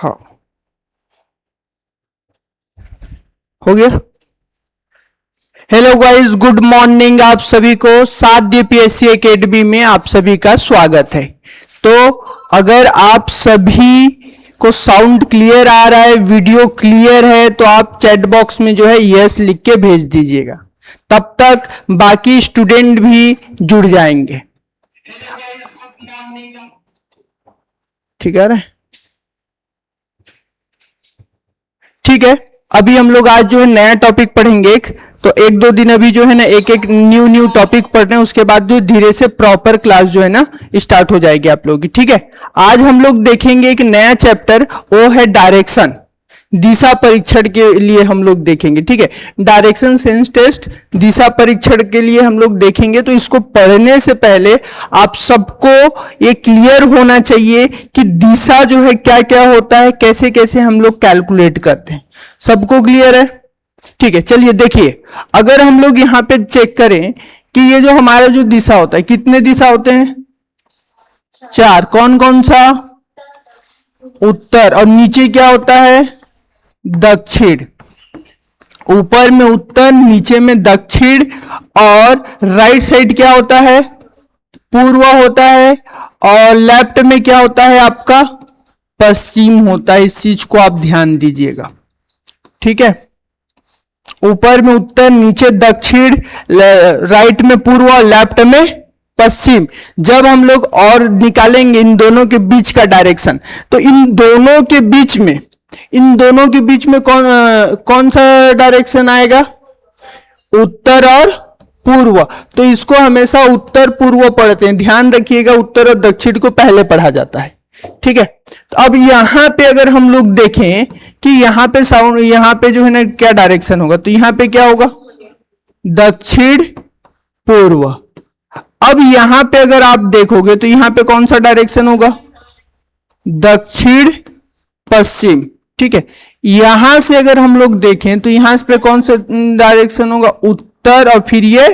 हाँ, हो गया। Hello guys, good morning. आप सभी को साध्य पीएससी एकेडमी में आप सभी का स्वागत है। तो अगर आप सभी को साउंड क्लियर आ रहा है, वीडियो क्लियर है, तो आप चैट बॉक्स में जो है यस लिख के भेज दीजिएगा। तब तक बाकी स्टूडेंट भी जुड़ जाएंगे। ठीक है, ठीक है। अभी हम लोग आज जो है नया टॉपिक पढ़ेंगे तो एक दो दिन अभी जो है ना एक एक न्यू टॉपिक पढ़ रहे हैं, उसके बाद जो धीरे से प्रॉपर क्लास जो है ना स्टार्ट हो जाएगी आप लोगों की। ठीक है, आज हम लोग देखेंगे एक नया चैप्टर, वो है डायरेक्शन, दिशा परीक्षण के लिए हम लोग देखेंगे। ठीक है, डायरेक्शन सेंस टेस्ट दिशा परीक्षण के लिए हम लोग देखेंगे। तो इसको पढ़ने से पहले आप सबको ये क्लियर होना चाहिए कि दिशा जो है क्या क्या होता है, कैसे कैसे हम लोग कैलकुलेट करते हैं। सबको क्लियर है? ठीक है, चलिए देखिए, अगर हम लोग यहां पे चेक करें कि ये जो हमारा जो दिशा होता है, कितने दिशा होते हैं? चार। कौन कौन सा? उत्तर। और नीचे क्या होता है? दक्षिण। ऊपर में उत्तर, नीचे में दक्षिण, और राइट साइड क्या होता है? पूर्व होता है, और लेफ्ट में क्या होता है आपका? पश्चिम होता है। इस चीज को आप ध्यान दीजिएगा। ठीक है, ऊपर में उत्तर, नीचे दक्षिण, राइट में पूर्व, लेफ्ट में पश्चिम। जब हम लोग और निकालेंगे इन दोनों के बीच का डायरेक्शन, तो इन दोनों के बीच में कौन सा डायरेक्शन आएगा? उत्तर और पूर्व। तो इसको हमेशा उत्तर पूर्व पढ़ते हैं, ध्यान रखिएगा। उत्तर और दक्षिण को पहले पढ़ा जाता है। ठीक है, तो अब यहां पे अगर हम लोग देखें कि यहां पे साउंड, यहां पे जो है ना क्या डायरेक्शन होगा, तो यहां पे क्या होगा? दक्षिण पूर्व। अब यहां पे अगर आप देखोगे तो यहां पे कौन सा डायरेक्शन होगा? दक्षिण पश्चिम। ठीक है, यहां से अगर हम लोग देखें तो यहां पे कौन सा डायरेक्शन होगा? उत्तर, और फिर ये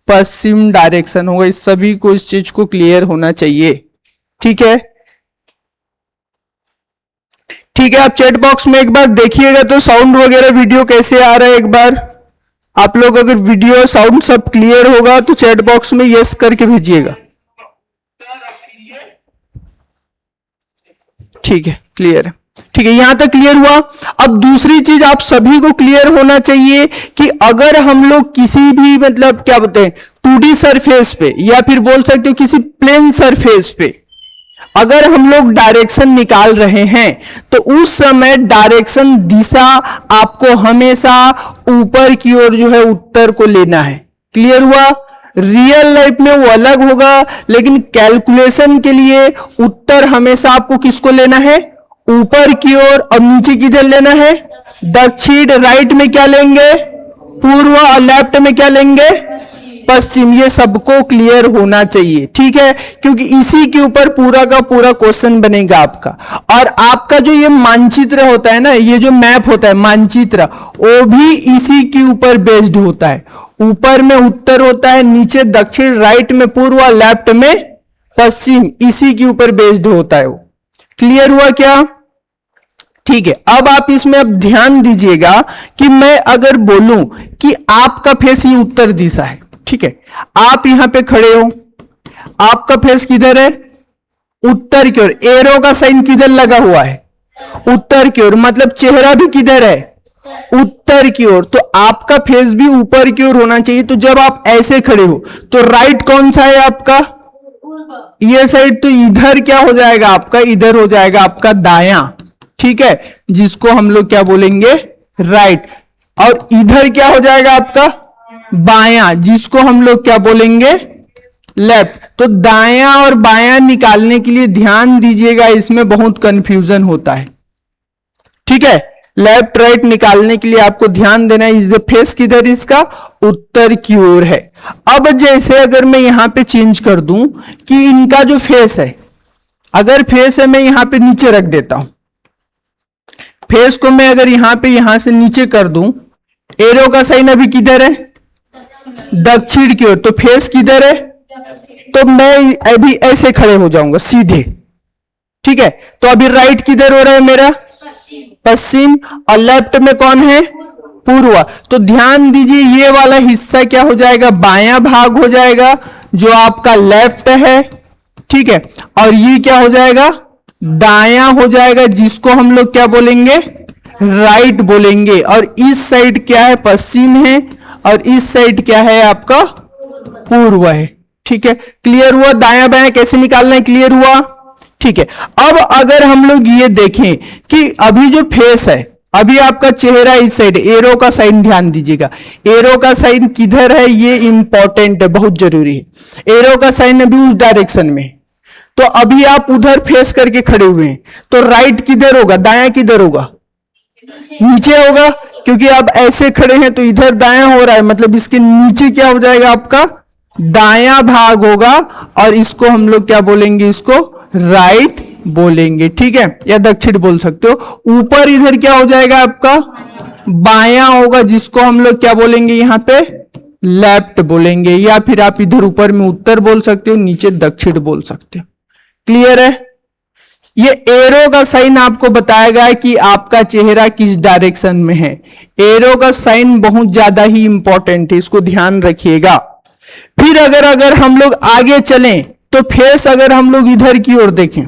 पश्चिम डायरेक्शन होगा। इस सभी को, इस चीज को क्लियर होना चाहिए। ठीक है, ठीक है। आप चैट बॉक्स में एक बार देखिएगा तो साउंड वगैरह वीडियो कैसे आ रहा है। एक बार आप लोग अगर वीडियो साउंड सब क्लियर होगा तो चैट बॉक्स में यस करके भेजिएगा। ठीक है, क्लियर है। ठीक है, यहां तक क्लियर हुआ। अब दूसरी चीज आप सभी को क्लियर होना चाहिए कि अगर हम लोग किसी भी मतलब क्या बोलते हैं 2D सरफेस पे, या फिर बोल सकते हो किसी प्लेन सरफेस पे अगर हम लोग डायरेक्शन निकाल रहे हैं, तो उस समय डायरेक्शन दिशा आपको हमेशा ऊपर की ओर जो है उत्तर को लेना है। क्लियर हुआ? रियल लाइफ में वो अलग होगा, लेकिन कैलकुलेशन के लिए उत्तर हमेशा आपको किसको लेना है? ऊपर की ओर। और नीचे किधर लेना है? दक्षिण। राइट में क्या लेंगे? पूर्व। और लेफ्ट में क्या लेंगे? पश्चिम। ये सबको क्लियर होना चाहिए। ठीक है, क्योंकि इसी के ऊपर पूरा का पूरा क्वेश्चन बनेगा आपका। और आपका जो ये मानचित्र होता है ना, ये जो मैप होता है मानचित्र, वो भी इसी के ऊपर बेस्ड होता है। ऊपर में उत्तर होता है, नीचे दक्षिण, राइट में पूर्व, लेफ्ट में पश्चिम। इसी के ऊपर बेस्ड होता है वो। क्लियर हुआ क्या? ठीक है, अब आप इसमें अब ध्यान दीजिएगा कि मैं अगर बोलूं कि आपका फेस ये उत्तर दिशा है। ठीक है, आप यहां पे खड़े हो, आपका फेस किधर है? उत्तर की ओर। एरो का साइन किधर लगा हुआ है? उत्तर की ओर। मतलब चेहरा भी किधर है? उत्तर की ओर। तो आपका फेस भी ऊपर की ओर होना चाहिए। तो जब आप ऐसे खड़े हो तो राइट कौन सा है आपका? ये साइड। तो इधर क्या हो जाएगा आपका? इधर हो जाएगा आपका दायां। ठीक है, जिसको हम लोग क्या बोलेंगे? राइट। और इधर क्या हो जाएगा आपका? बायां, जिसको हम लोग क्या बोलेंगे? लेफ्ट। तो दायां और बायां निकालने के लिए ध्यान दीजिएगा, इसमें बहुत कंफ्यूजन होता है। ठीक है, लेफ्ट राइट निकालने के लिए आपको ध्यान देना है। इस फेस किधर? इसका उत्तर की ओर है। अब जैसे अगर मैं यहां पे चेंज कर दूं कि इनका जो फेस है, अगर फेस है मैं यहां पे नीचे रख देता हूं, फेस को मैं अगर यहां से नीचे कर दूं, एरो का साइन अभी किधर है? दक्षिण की ओर। तो फेस किधर है? तो मैं अभी ऐसे खड़े हो जाऊंगा सीधे। ठीक है, तो अभी राइट किधर हो रहा है मेरा? पश्चिम। और लेफ्ट में कौन है? पूर्व। तो ध्यान दीजिए ये वाला हिस्सा क्या हो जाएगा? बायां भाग हो जाएगा जो आपका लेफ्ट है, ठीक है। और ये क्या हो जाएगा? दायां हो जाएगा जिसको हम लोग क्या बोलेंगे? राइट बोलेंगे। और इस साइड क्या है? पश्चिम है। और इस साइड क्या है आपका? पूर्व है, ठीक है। क्लियर हुआ? दायां बायां कैसे निकालना है, क्लियर हुआ? ठीक है। अब अगर हम लोग ये देखें कि अभी जो फेस है, अभी आपका चेहरा इस साइड, एरो का साइन ध्यान दीजिएगा। एरो का साइन किधर है? ये इंपॉर्टेंट है, बहुत जरूरी है। एरो का साइन अभी उस डायरेक्शन में, तो अभी आप उधर फेस करके खड़े हुए हैं, तो राइट किधर होगा? दायां किधर होगा? नीचे होगा, क्योंकि आप ऐसे खड़े हैं तो इधर दायां हो रहा है, मतलब इसके नीचे क्या हो जाएगा? आपका दायां भाग होगा। और इसको हम लोग क्या बोलेंगे? इसको राइट बोलेंगे, ठीक है, या दक्षिण बोल सकते हो। ऊपर इधर क्या हो जाएगा? आपका बायां होगा, जिसको हम लोग क्या बोलेंगे? यहां पे लेफ्ट बोलेंगे। या फिर आप इधर ऊपर में उत्तर बोल सकते हो, नीचे दक्षिण बोल सकते हो। क्लियर है? ये एरो का साइन आपको बताएगा कि आपका चेहरा किस डायरेक्शन में है। एरो का साइन बहुत ज्यादा ही इंपॉर्टेंट है, इसको ध्यान रखिएगा। फिर अगर हम लोग आगे चलें तो फेस अगर हम लोग इधर की ओर देखें,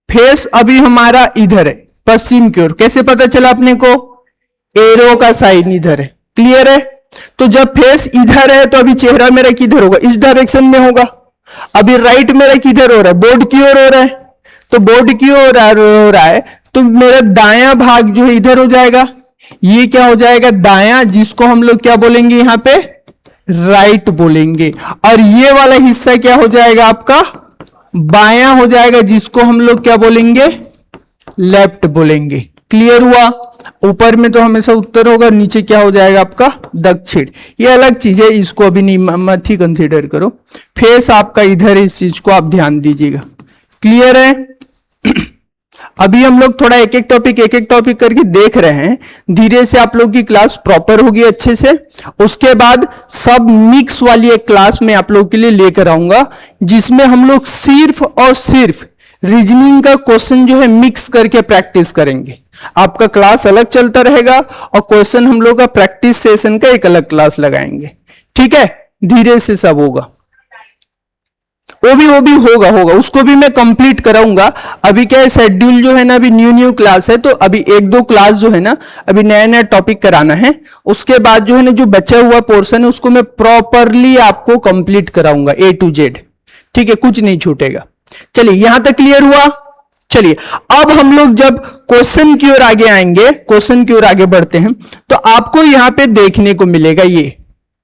फेस अभी हमारा इधर है पश्चिम की ओर, कैसे पता चला अपने को? एरो का साइन इधर है। क्लियर है? तो जब फेस इधर है तो अभी चेहरा मेरा किधर होगा? इस डायरेक्शन में होगा। अभी राइट मेरा किधर हो रहा है? बोर्ड की ओर हो रहा है। तो बोर्ड की ओर हो रहा है तो मेरा दायां भाग जो है इधर हो जाएगा। ये क्या हो जाएगा? दायां, जिसको हम लोग क्या बोलेंगे? यहां पे राइट बोलेंगे। और ये वाला हिस्सा क्या हो जाएगा? आपका बायां हो जाएगा, जिसको हम लोग क्या बोलेंगे? लेफ्ट बोलेंगे। क्लियर हुआ? ऊपर में तो हमेशा उत्तर होगा, नीचे क्या हो जाएगा? आपका दक्षिण। ये अलग चीज है, इसको अभी नहीं मत ही कंसीडर करो। फेस आपका इधर है, इस चीज को आप ध्यान दीजिएगा। क्लियर है? अभी हम लोग थोड़ा एक एक टॉपिक करके देख रहे हैं। धीरे से आप लोग की क्लास प्रॉपर होगी अच्छे से। उसके बाद सब मिक्स वाली एक क्लास में आप लोग के लिए लेकर आऊंगा, जिसमें हम लोग सिर्फ और सिर्फ रीजनिंग का क्वेश्चन जो है मिक्स करके प्रैक्टिस करेंगे। आपका क्लास अलग चलता रहेगा और क्वेश्चन हम लोग का प्रैक्टिस सेशन का एक अलग क्लास लगाएंगे, ठीक है। धीरे से सब होगा, वो भी होगा, उसको भी मैं कंप्लीट कराऊंगा। अभी क्या है, शेड्यूल जो है ना, अभी न्यू क्लास है, तो अभी एक दो क्लास जो है ना, अभी नया टॉपिक कराना है। उसके बाद जो है ना, जो बचा हुआ पोर्शन है उसको मैं प्रॉपरली आपको कंप्लीट कराऊंगा A to Z, ठीक है, कुछ नहीं छूटेगा। चलिए यहां तक क्लियर हुआ। चलिए अब हम लोग जब क्वेश्चन की ओर आगे आएंगे, क्वेश्चन की ओर आगे बढ़ते हैं, तो आपको यहां पे देखने को मिलेगा ये,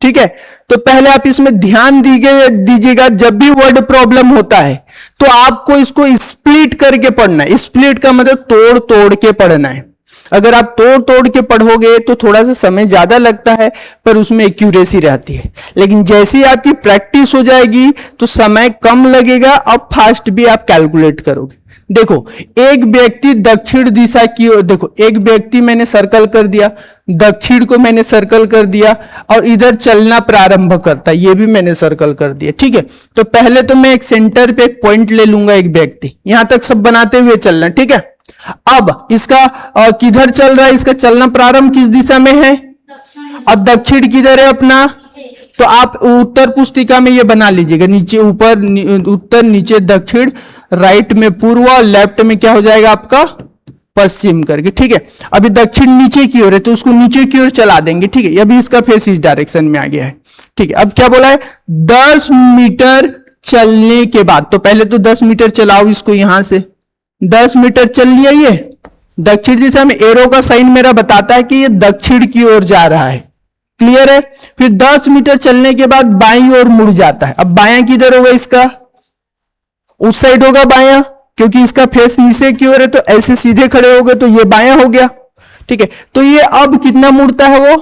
ठीक है। तो पहले आप इसमें ध्यान दीजिएगा, जब भी वर्ड प्रॉब्लम होता है तो आपको इसको स्प्लिट करके पढ़ना है। स्प्लिट का मतलब तोड़ तोड़ के पढ़ना है। अगर आप तोड़ तोड़ के पढ़ोगे तो थोड़ा सा समय ज्यादा लगता है, पर उसमें एक्यूरेसी रहती है। लेकिन जैसी आपकी प्रैक्टिस हो जाएगी तो समय कम लगेगा और फास्ट भी आप कैलकुलेट करोगे। देखो, एक व्यक्ति दक्षिण दिशा की ओर, देखो एक व्यक्ति मैंने सर्कल कर दिया, दक्षिण को मैंने सर्कल कर दिया, और इधर चलना प्रारंभ करता, ये भी मैंने सर्कल कर दिया, ठीक है। तो पहले तो मैं एक सेंटर पे एक पॉइंट ले लूंगा, एक व्यक्ति, यहां तक सब बनाते हुए चलना, ठीक है। अब इसका किधर चल रहा है, इसका चलना प्रारंभ किस दिशा में है, अब दक्षिण किधर है अपना, तो आप उत्तर पुस्तिका में ये बना लीजिएगा, नीचे ऊपर उत्तर, नीचे दक्षिण, राइट में पूर्व, लेफ्ट में क्या हो जाएगा आपका पश्चिम करके, ठीक है। अभी दक्षिण नीचे की ओर है तो उसको नीचे की ओर चला देंगे, ठीक है। अभी इसका फेस इस डायरेक्शन में आ गया है, ठीक है। अब क्या बोला है, 10 मीटर चलने के बाद, तो पहले तो 10 मीटर चलाओ इसको, यहां से 10 मीटर चल लिया, ये दक्षिण दिशा में, एरो का साइन मेरा बताता है कि ये दक्षिण की ओर जा रहा है, क्लियर है। फिर 10 मीटर चलने के बाद बाईं ओर मुड़ जाता है। अब बायां किधर होगा, इसका उस साइड होगा बायां, क्योंकि इसका फेस नीचे की ओर है, तो ऐसे सीधे खड़े हो गए तो ये बायां हो गया, ठीक है। तो ये अब कितना मुड़ता है, वो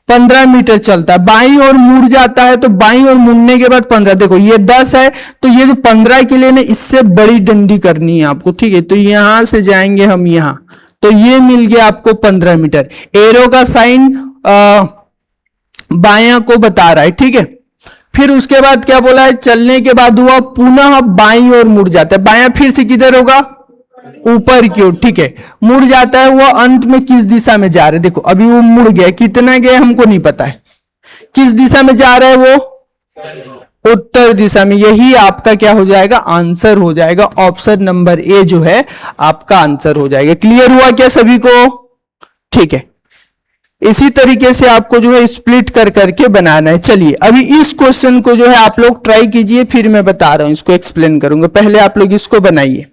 15 मीटर चलता है, बाईं ओर मुड़ जाता है। तो बाईं ओर मुड़ने के बाद 15, देखो ये 10 है, तो ये जो 15 के लिए ना, इससे बड़ी डंडी करनी है आपको, ठीक है। तो यहां से जाएंगे हम यहां, तो ये मिल गया आपको 15 मीटर। एरो का साइन बायां को बता रहा है, ठीक है। फिर उसके बाद क्या बोला है, चलने के बाद हुआ पुनः बाईं ओर मुड़ जाता है। बायां फिर से किधर होगा, ऊपर की ओर, ठीक है, मुड़ जाता है। वो अंत में किस दिशा में जा रहे हैं, देखो अभी वो मुड़ गया, कितना गया हमको नहीं पता है, किस दिशा में जा रहा है वो, उत्तर दिशा में। यही आपका क्या हो जाएगा, आंसर हो जाएगा। ऑप्शन नंबर ए जो है आपका आंसर हो जाएगा। क्लियर हुआ क्या सभी को, ठीक है। इसी तरीके से आपको जो है स्प्लिट कर करके बनाना है। चलिए अभी इस क्वेश्चन को जो है आप लोग ट्राई कीजिए, फिर मैं बता रहा हूं, इसको एक्सप्लेन करूंगा। पहले आप लोग इसको बनाइए।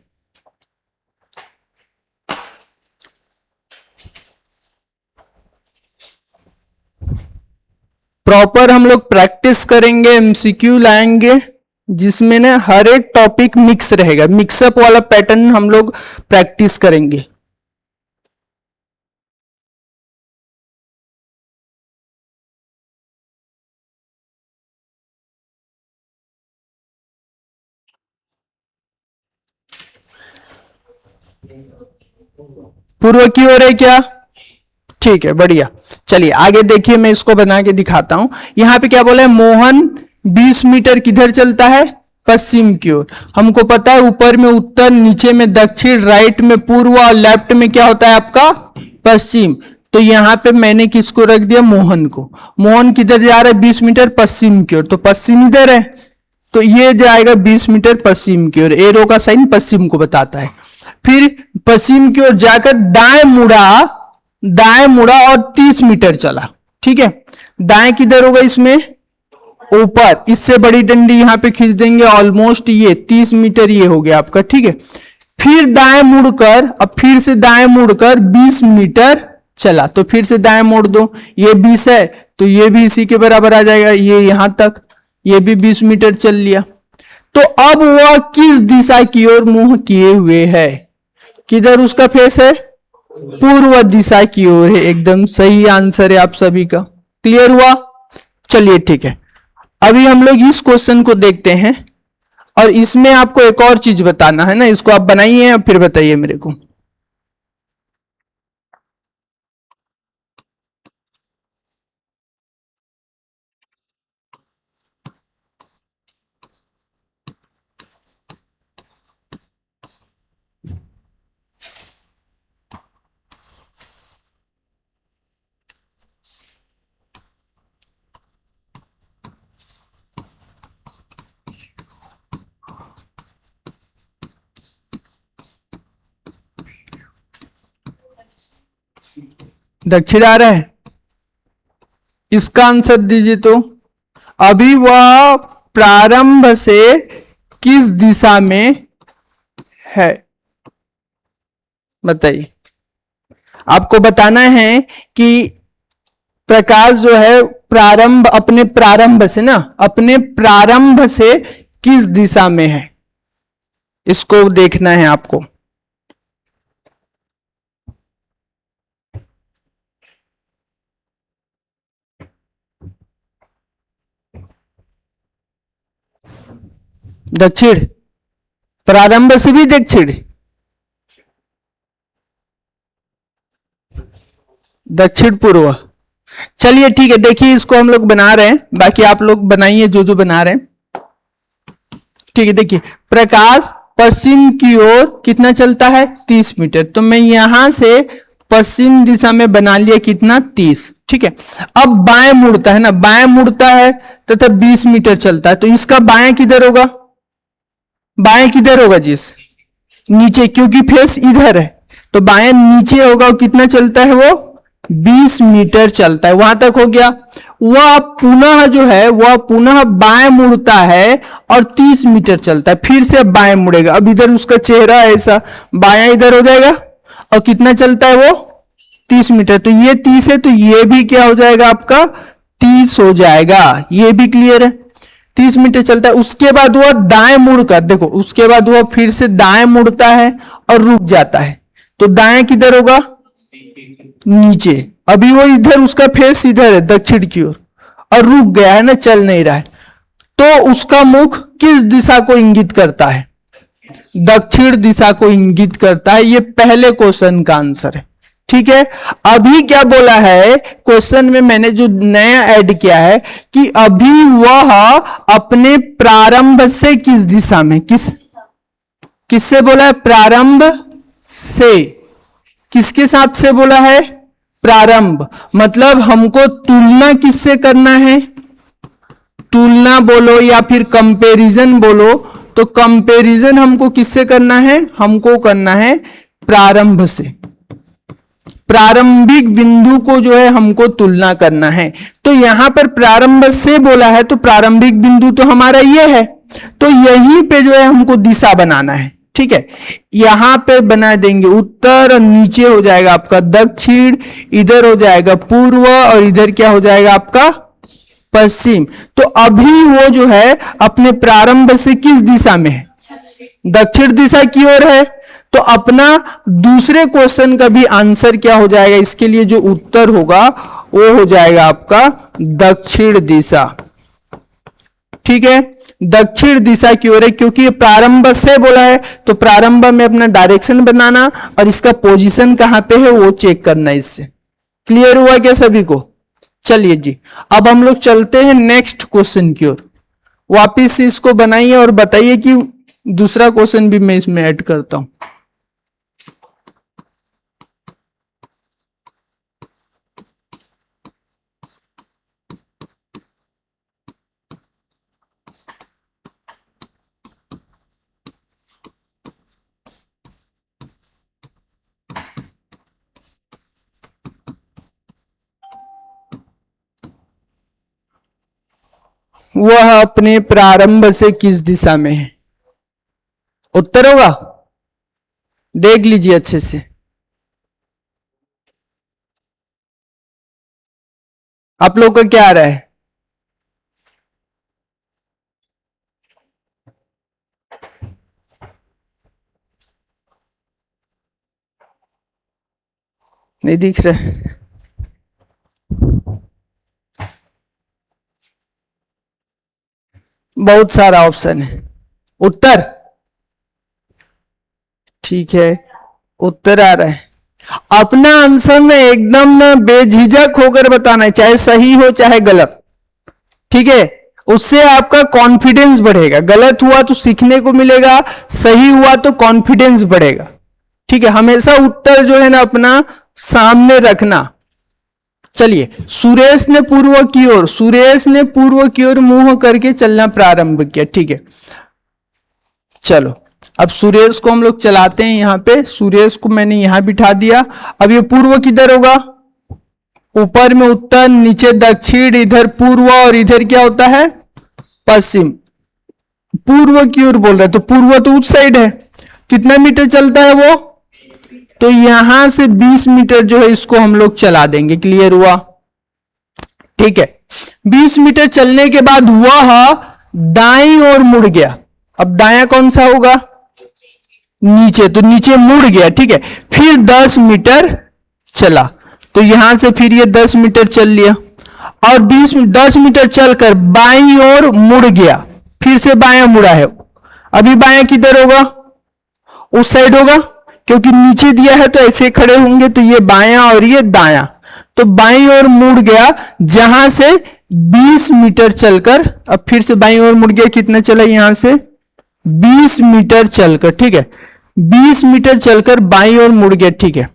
प्रॉपर हम लोग प्रैक्टिस करेंगे, एमसीक्यू लाएंगे, जिसमें ना हर एक टॉपिक मिक्स रहेगा। मिक्सअप वाला पैटर्न हम लोग प्रैक्टिस करेंगे। पूर्व की ओर है क्या, ठीक है, बढ़िया। चलिए आगे देखिए, मैं इसको बना के दिखाता हूं। यहां पे क्या बोला है, मोहन 20 मीटर किधर चलता है, पश्चिम की ओर। हमको पता है ऊपर में उत्तर, नीचे में दक्षिण, राइट में पूर्व और लेफ्ट में क्या होता है आपका, पश्चिम। तो यहां पे मैंने किसको रख दिया, मोहन को। मोहन किधर जा रहा है, 20 मीटर पश्चिम की ओर, तो पश्चिम इधर है, तो ये जाएगा 20 मीटर पश्चिम की ओर। एरो का साइन पश्चिम को बताता है। फिर पश्चिम की ओर जाकर दाएं मुड़ा और 30 मीटर चला, ठीक है। दाएं किधर होगा इसमें, ऊपर। इससे बड़ी डंडी यहां पे खींच देंगे, ऑलमोस्ट ये 30 मीटर ये हो गया आपका, ठीक है। फिर दाएं मुड़कर, अब फिर से दाएं मुड़कर 20 मीटर चला, तो फिर से दाएं मोड़ दो, ये 20 है तो ये भी इसी के बराबर आ जाएगा, ये यहां तक, ये भी 20 मीटर चल लिया। तो अब वह किस दिशा की ओर मुंह किए हुए है, किधर उसका फेस है, पूर्व दिशा की ओर है। एकदम सही आंसर है आप सभी का। क्लियर हुआ, चलिए ठीक है। अभी हम लोग इस क्वेश्चन को देखते हैं, और इसमें आपको एक और चीज बताना है ना, इसको आप बनाइए फिर बताइए मेरे को। दक्षिण आ रहा है, इसका आंसर दीजिए। तो अभी वह प्रारंभ से किस दिशा में है, बताइए। आपको बताना है कि प्रकाश जो है प्रारंभ, अपने प्रारंभ से ना, अपने प्रारंभ से किस दिशा में है, इसको देखना है आपको। दक्षिण, प्रारंभ से भी दक्षिण, दक्षिण पूर्व। चलिए ठीक है, देखिए इसको हम लोग बना रहे हैं, बाकी आप लोग बनाइए जो जो बना रहे हैं, ठीक है। देखिए प्रकाश पश्चिम की ओर कितना चलता है, 30 मीटर। तो मैं यहां से पश्चिम दिशा में बना लिया कितना, 30, ठीक है। अब बाएं मुड़ता है ना, बाएं मुड़ता है तथा 20 मीटर चलता है, तो इसका बाएं किधर होगा, बाएं किधर होगा, जिस नीचे, क्योंकि फेस इधर है, तो बाएं नीचे होगा। और कितना चलता है वो, 20 मीटर चलता है, वहां तक हो गया। वह पुनः जो है, वह पुनः बाएं मुड़ता है और 30 मीटर चलता है, फिर से बाएं मुड़ेगा। अब इधर उसका चेहरा ऐसा, बायां इधर हो जाएगा, और कितना चलता है वो, 30 मीटर। तो ये 30 है, तो ये भी क्या हो जाएगा आपका, 30 हो जाएगा। ये भी क्लियर है, 30 मीटर चलता है। उसके बाद वह दाएं मुड़कर, देखो उसके बाद वह फिर से दाएं मुड़ता है और रुक जाता है, तो दाएं किधर होगा, नीचे। अभी वो इधर, उसका फेस इधर है दक्षिण की ओर, और रुक गया है ना, चल नहीं रहा है। तो उसका मुख किस दिशा को इंगित करता है, दक्षिण दिशा को इंगित करता है। ये पहले क्वेश्चन का आंसर है। ठीक है। अभी क्या बोला है क्वेश्चन में, मैंने जो नया ऐड किया है कि अभी वह अपने प्रारंभ से किस दिशा में, किससे बोला है? प्रारंभ से। किसके साथ से बोला है? प्रारंभ। मतलब हमको तुलना किससे करना है? तुलना बोलो या फिर कंपैरिजन बोलो, तो कंपैरिजन हमको किससे करना है? हमको करना है प्रारंभ से। प्रारंभिक बिंदु को जो है हमको तुलना करना है। तो यहां पर प्रारंभ से बोला है, तो प्रारंभिक बिंदु तो हमारा ये है, तो यहीं पे जो है हमको दिशा बनाना है। ठीक है, यहां पे बना देंगे उत्तर, और नीचे हो जाएगा आपका दक्षिण, इधर हो जाएगा पूर्व, और इधर क्या हो जाएगा आपका पश्चिम। तो अभी वो जो है अपने प्रारंभ से किस दिशा में है? दक्षिण दिशा की ओर है। तो अपना दूसरे क्वेश्चन का भी आंसर क्या हो जाएगा? इसके लिए जो उत्तर होगा वो हो जाएगा आपका दक्षिण दिशा। ठीक है, दक्षिण दिशा की ओर है, क्योंकि ये प्रारंभ से बोला है, तो प्रारंभ में अपना डायरेक्शन बनाना और इसका पोजीशन कहां पे है वो चेक करना। इससे क्लियर हुआ क्या सभी को? चलिए जी, अब हम लोग चलते हैं नेक्स्ट क्वेश्चन की ओर। वापिस इसको बनाइए और बताइए कि दूसरा क्वेश्चन भी मैं इसमें ऐड करता हूं। वह अपने प्रारंभ से किस दिशा में है? उत्तर होगा, देख लीजिए अच्छे से। आप लोग का क्या आ रहा है? नहीं दिख रहा है? बहुत सारा ऑप्शन है। उत्तर ठीक है, उत्तर आ रहा है। अपना आंसर में एकदम बेझिझक होकर बताना है, चाहे सही हो चाहे गलत। ठीक है, उससे आपका कॉन्फिडेंस बढ़ेगा। गलत हुआ तो सीखने को मिलेगा, सही हुआ तो कॉन्फिडेंस बढ़ेगा। ठीक है, हमेशा उत्तर जो है ना अपना सामने रखना। चलिए, सुरेश ने पूर्व की ओर मुंह करके चलना प्रारंभ किया। ठीक है, चलो अब सुरेश को हम लोग चलाते हैं। यहां पे सुरेश को मैंने यहां बिठा दिया। अब ये पूर्व किधर होगा? ऊपर में उत्तर, नीचे दक्षिण, इधर पूर्व, और इधर क्या होता है? पश्चिम। पूर्व की ओर बोल रहा है, तो पूर्व तो उस साइड है। कितना मीटर चलता है वो? तो यहां से 20 मीटर जो है इसको हम लोग चला देंगे। क्लियर हुआ? ठीक है, 20 मीटर चलने के बाद वह दाईं ओर मुड़ गया। अब दायां कौन सा होगा? नीचे, तो नीचे मुड़ गया। ठीक है, फिर 10 मीटर चला, तो यहां से फिर ये 10 मीटर चल लिया, और 10 मीटर चलकर बाईं ओर मुड़ गया। फिर से बायां मुड़ा है। अभी बायां किधर होगा? उस साइड होगा, क्योंकि नीचे दिया है तो ऐसे खड़े होंगे, तो ये बायां और ये दायां। तो बाईं ओर मुड़ गया, जहां से 20 मीटर चलकर, अब फिर से बाईं ओर मुड़ गया। कितना चला? यहां से 20 मीटर चलकर। ठीक है, 20 मीटर चलकर बाईं ओर मुड़ गया। ठीक है,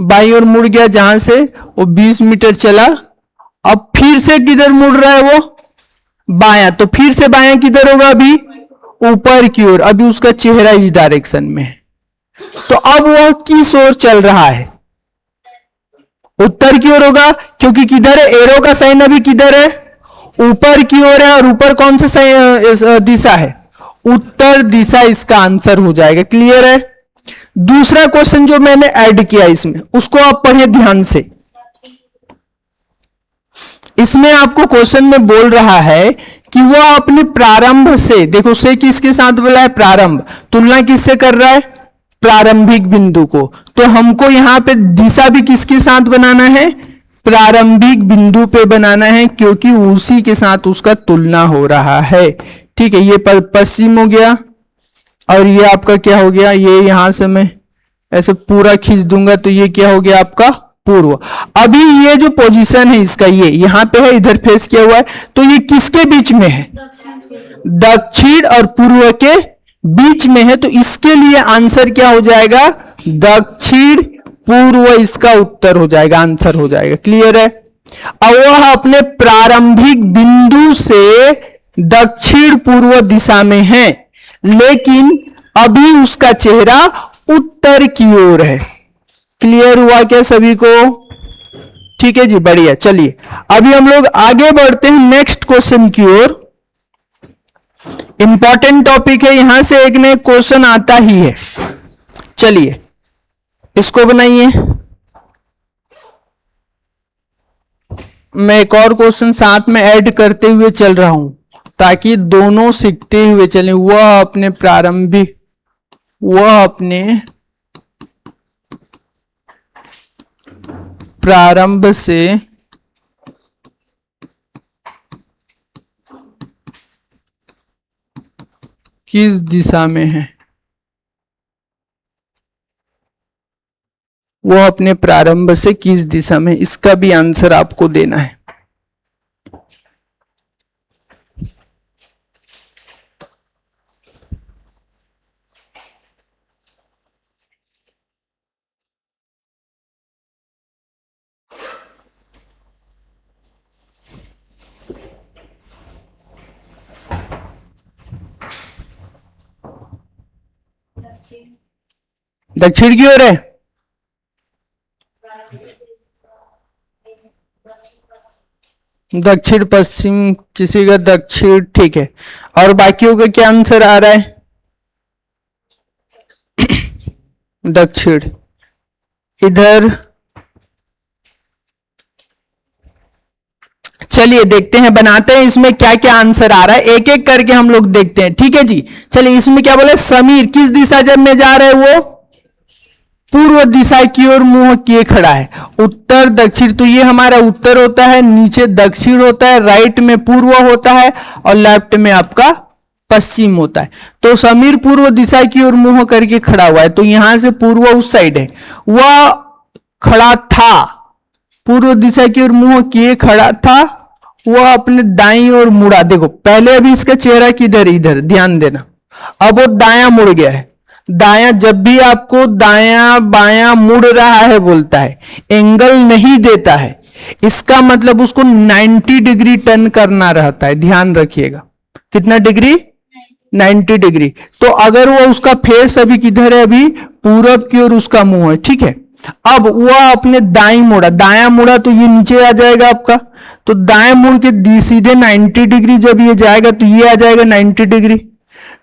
बाईं ओर मुड़ गया, जहां से वो 20 मीटर चला। अब फिर से किधर मुड़ रहा है वो? बायां। तो फिर से बायां किधर होगा? अभी ऊपर की ओर। अभी उसका चेहरा इस डायरेक्शन में है, तो अब वह किस ओर चल रहा है? उत्तर की ओर होगा, क्योंकि किधर है? एरो का साइन अभी किधर है? ऊपर की ओर है, और ऊपर कौन सा दिशा है? उत्तर दिशा इसका आंसर हो जाएगा। क्लियर है? दूसरा क्वेश्चन जो मैंने ऐड किया इसमें, उसको आप पढ़िए ध्यान से। इसमें आपको क्वेश्चन में बोल रहा है कि वह अपने प्रारंभ से, देखो से किसके साथ बोला है? प्रारंभ। तुलना किससे कर रहा है? प्रारंभिक बिंदु को। तो हमको यहां पे दिशा भी किसके साथ बनाना है? प्रारंभिक बिंदु पे बनाना है, क्योंकि उसी के साथ उसका तुलना हो रहा है। ठीक है, ये पश्चिम हो गया, और ये आपका क्या हो गया? ये यहां से मैं ऐसे पूरा खींच दूंगा तो ये क्या हो गया आपका पूर्व। अभी ये जो पोजीशन है इसका, ये यहां पे है, इधर फेस किया हुआ है, तो ये किसके बीच में है? दक्षिण और पूर्व के बीच में है, तो इसके लिए आंसर क्या हो जाएगा? दक्षिण पूर्व इसका उत्तर हो जाएगा, आंसर हो जाएगा। क्लियर है? अब वह अपने प्रारंभिक बिंदु से दक्षिण पूर्व दिशा में है, लेकिन अभी उसका चेहरा उत्तर की ओर है। क्लियर हुआ क्या सभी को? ठीक है जी, बढ़िया। चलिए अभी हम लोग आगे बढ़ते हैं नेक्स्ट क्वेश्चन की ओर। इंपॉर्टेंट टॉपिक है, यहां से एक ने क्वेश्चन आता ही है। चलिए इसको बनाइए। मैं एक और क्वेश्चन साथ में ऐड करते हुए चल रहा हूं ताकि दोनों सीखते हुए चलें। वह अपने प्रारंभ से किस दिशा में है? वो अपने प्रारंभ से किस दिशा में, इसका भी आंसर आपको देना है। दक्षिण की ओर है। दक्षिण पश्चिम, किसी का दक्षिण, ठीक है। और बाकियों का क्या आंसर आ रहा है? दक्षिण। इधर चलिए देखते हैं, बनाते हैं इसमें क्या क्या आंसर आ रहा है, एक एक करके हम लोग देखते हैं। ठीक है जी। चलिए इसमें क्या बोले? समीर किस दिशा जब में जा रहा है? वो पूर्व दिशा की ओर मुंह किए खड़ा है। उत्तर दक्षिण, तो ये हमारा उत्तर होता है, नीचे दक्षिण होता है, राइट में पूर्व होता है और लेफ्ट में आपका पश्चिम होता है। तो समीर पूर्व दिशा की ओर मुंह करके खड़ा हुआ है, तो यहां से पूर्व उस साइड है, वह खड़ा था, पूर्व दिशा की ओर मुंह किए खड़ा था, वह अपने दाईं ओर मुड़ा। देखो पहले अभी इसका चेहरा किधर? इधर, ध्यान देना। अब वो दायां मुड़ गया है। दायां, जब भी आपको दायां बायां मुड़ रहा है बोलता है, एंगल नहीं देता है, इसका मतलब उसको 90 डिग्री टर्न करना रहता है। ध्यान रखिएगा, कितना डिग्री? 90 डिग्री। तो अगर वो उसका फेस अभी किधर है? अभी पूरब की ओर उसका मुंह है। ठीक है। अब वह अपने दाईं मुड़ा, दायां मुड़ा तो ये नीचे आ जाएगा आपका, तो दाएं मुड़ के सीधे 90 डिग्री जब ये जाएगा तो ये आ जाएगा 90 डिग्री।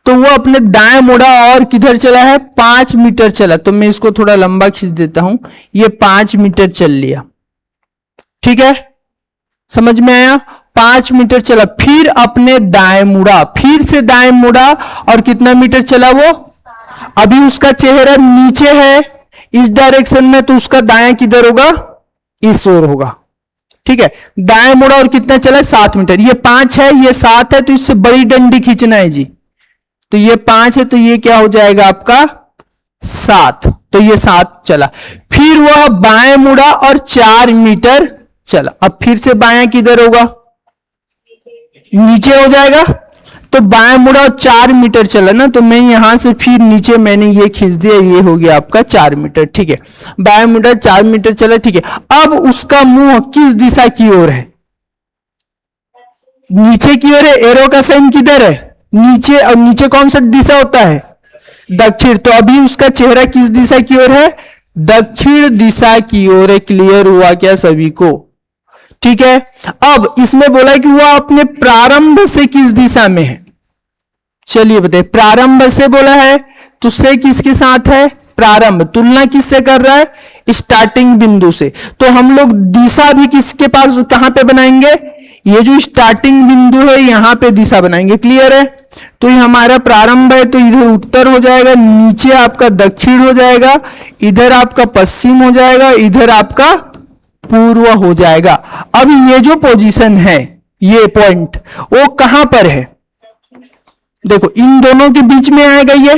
तो वो अपने दाएं मुड़ा और किधर चला है? 5 मीटर चला। तो मैं इसको थोड़ा लंबा खींच देता हूं, ये 5 मीटर चल लिया। ठीक है, समझ में आया? 5 मीटर चला, फिर अपने दाएं मुड़ा, फिर से दाएं मुड़ा और कितना मीटर चला वो? अभी उसका चेहरा नीचे है इस डायरेक्शन में, तो उसका दायां किधर होगा? इस ओर होगा। ठीक है, दाएं मुड़ा और कितना चला? 7 मीटर। ये 5 है, ये 7 है, तो इससे बड़ी डंडी खींचना है जी। तो ये 5 है, तो ये क्या हो जाएगा आपका? 7। तो ये 7 चला, फिर वह बाएं मुड़ा और 4 मीटर चला। अब फिर से बायां किधर होगा? नीचे हो जाएगा। तो बाएं मुड़ा और 4 मीटर चला ना, तो मैं यहां से फिर नीचे मैंने ये खींच दिया, ये हो गया आपका 4 मीटर। ठीक है, बाएं मुड़ा 4 मीटर चला। ठीक है, अब उसका मुंह किस दिशा की ओर है? नीचे की ओर है। एरो का साइन किधर है? नीचे। और नीचे कौन सा दिशा होता है? दक्षिण। तो अभी उसका चेहरा किस दिशा की ओर है? दक्षिण दिशा की ओर है। क्लियर हुआ क्या सभी को? ठीक है। अब इसमें बोला कि वह अपने प्रारंभ से किस दिशा में है? चलिए बताइए, प्रारंभ से बोला है तो से किसके साथ है? प्रारंभ। तुलना किससे कर रहा है? स्टार्टिंग बिंदु से। तो हम लोग दिशा भी किसके पास, कहां पे बनाएंगे? ये जो स्टार्टिंग बिंदु है यहां पे दिशा बनाएंगे। क्लियर है? तो ये हमारा प्रारंभ है, तो इधर उत्तर हो जाएगा, नीचे आपका दक्षिण हो जाएगा, इधर आपका पश्चिम हो जाएगा, इधर आपका पूर्व हो जाएगा। अब ये जो पोजीशन है, ये पॉइंट, वो कहां पर है? देखो इन दोनों के बीच में आएगा ये,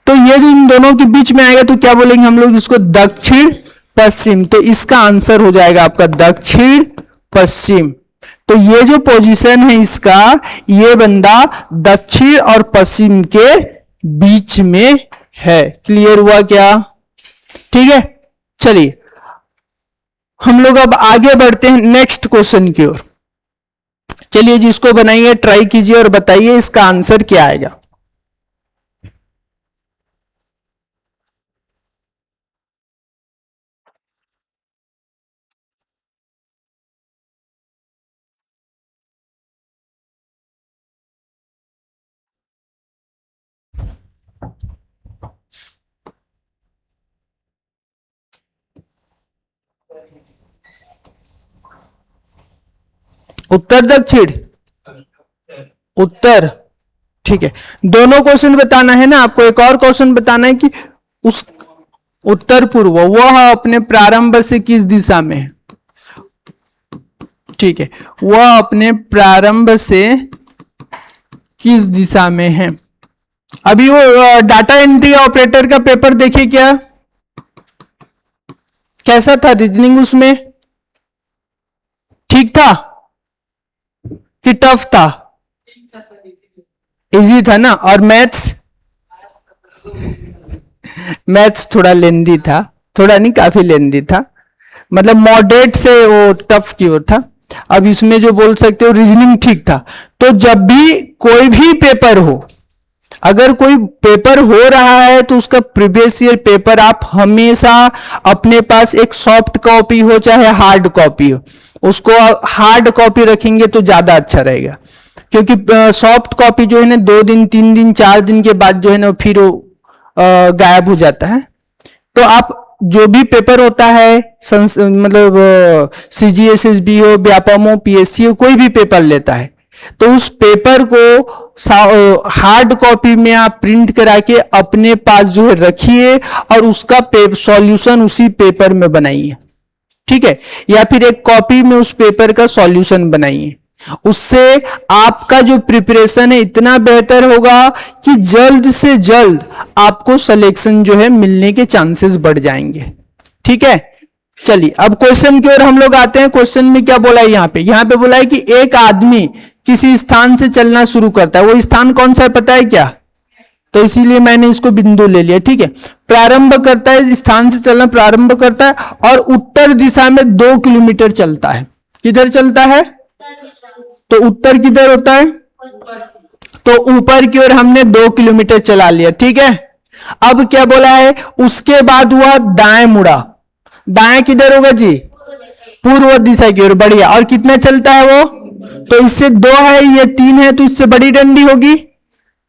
तो ये जो इन दोनों के बीच में आएगा तो क्या बोलेंगे हम लोग इसको? दक्षिण पश्चिम। तो इसका आंसर हो जाएगा आपका दक्षिण पश्चिम। तो ये जो पोजीशन है इसका, ये बंदा दक्षिण और पश्चिम के बीच में है। क्लियर हुआ क्या? ठीक है, चलिए हम लोग अब आगे बढ़ते हैं नेक्स्ट क्वेश्चन की ओर। चलिए जिसको बनाइए ट्राई कीजिए और बताइए इसका आंसर क्या आएगा। उत्तर दक्षिण? उत्तर। ठीक है, दोनों क्वेश्चन बताना है ना आपको। एक और क्वेश्चन बताना है कि उस उत्तर पूर्व वह अपने प्रारंभ से किस दिशा में है। ठीक है, वह अपने प्रारंभ से किस दिशा में है। अभी वो डाटा एंट्री ऑपरेटर का पेपर देखिए, क्या कैसा था रीजनिंग उसमें? ठीक था कि टफ था? इजी था ना। और मैथ्स? मैथ्स थोड़ा लेंदी था, थोड़ा नहीं काफी लेंदी था, मतलब मॉडरेट से वो टफ की ओर था। अब इसमें जो बोल सकते हो रीजनिंग ठीक था। तो जब भी कोई भी पेपर हो, अगर कोई पेपर हो रहा है तो उसका प्रीवियस ईयर पेपर आप हमेशा अपने पास एक सॉफ्ट कॉपी हो चाहे हार्ड कॉपी हो, उसको हार्ड कॉपी रखेंगे तो ज्यादा अच्छा रहेगा। क्योंकि सॉफ्ट कॉपी जो है ना 2 दिन 3 दिन 4 दिन के बाद जो है ना फिर वो गायब हो जाता है। तो आप जो भी पेपर होता है मतलब सीजीएसएसबी हो, व्यापम हो, पीएससी हो, कोई भी पेपर लेता है तो उस पेपर को हार्ड कॉपी में आप प्रिंट करा के अपने पास जो है रखिए और उसका सॉल्यूशन उसी पेपर में बनाइए। ठीक है, या फिर एक कॉपी में उस पेपर का सॉल्यूशन बनाइए। उससे आपका जो प्रिपरेशन है इतना बेहतर होगा कि जल्द से जल्द आपको सिलेक्शन जो है मिलने के चांसेस बढ़ जाएंगे। ठीक है, चलिए अब क्वेश्चन की ओर हम लोग आते हैं। क्वेश्चन में क्या बोला है यहाँ पे बोला है कि एक आदमी किसी स्थान से चलना शुरू करता है। वो स्थान कौन सा है पता है क्या? तो इसीलिए मैंने इसको बिंदु ले लिया। ठीक है, प्रारंभ करता है, स्थान से चलना प्रारंभ करता है और उत्तर दिशा में 2 किलोमीटर चलता है। किधर चलता है? तो उत्तर किधर होता है? तो ऊपर की ओर हमने 2 किलोमीटर चला लिया। ठीक है, अब क्या बोला है? उसके बाद वह दाएं मुड़ा। दाएं किधर होगा जी? पूर्व दिशा की ओर। बढ़िया। और कितना चलता है वो? तो इससे 2 है, ये 3 है, तो इससे बड़ी डंडी होगी।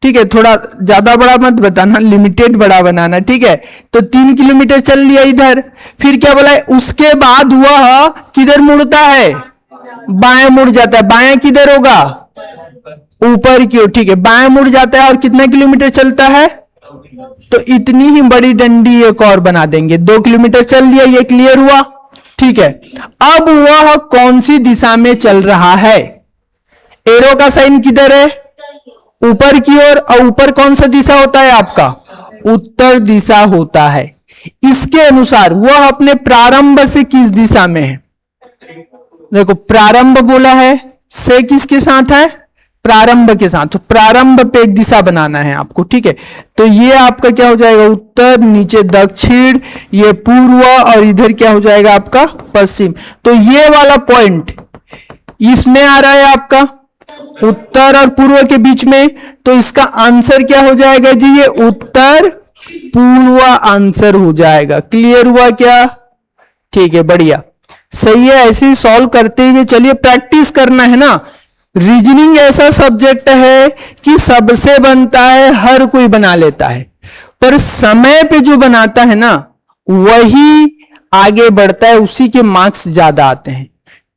ठीक है, थोड़ा ज्यादा बड़ा मत बताना, लिमिटेड बड़ा बनाना। ठीक है, तो 3 किलोमीटर चल लिया इधर। फिर क्या बोला है? उसके बाद वह किधर मुड़ता है? बाएं मुड़ जाता है। बाएं किधर होगा? ऊपर की ओर। ठीक है, बाएं मुड़ जाता है और कितना किलोमीटर चलता है? तो इतनी ही बड़ी डंडी एक और बना देंगे। 2 किलोमीटर चल लिया, ये क्लियर हुआ। ठीक है, अब वह कौन सी दिशा में चल रहा है? एरो का साइन किधर है? ऊपर की ओर। और ऊपर कौन सा दिशा होता है आपका? उत्तर दिशा होता है। इसके अनुसार वह अपने प्रारंभ से किस दिशा में है? देखो प्रारंभ बोला है, से किसके साथ है? प्रारंभ के साथ। तो प्रारंभ पे एक दिशा बनाना है आपको। ठीक है, तो ये आपका क्या हो जाएगा? उत्तर, नीचे दक्षिण, ये पूर्व और इधर क्या हो जाएगा आपका? पश्चिम। तो ये वाला पॉइंट इसमें आ रहा है आपका उत्तर और पूर्व के बीच में। तो इसका आंसर क्या हो जाएगा जी? ये उत्तर पूर्व आंसर हो जाएगा। क्लियर हुआ क्या? ठीक है, बढ़िया, सही है। ऐसे ही सॉल्व करते हुए चलिए, प्रैक्टिस करना है ना। रीजनिंग ऐसा सब्जेक्ट है कि सबसे बनता है, हर कोई बना लेता है, पर समय पे जो बनाता है ना वही आगे बढ़ता है, उसी के मार्क्स ज्यादा आते हैं।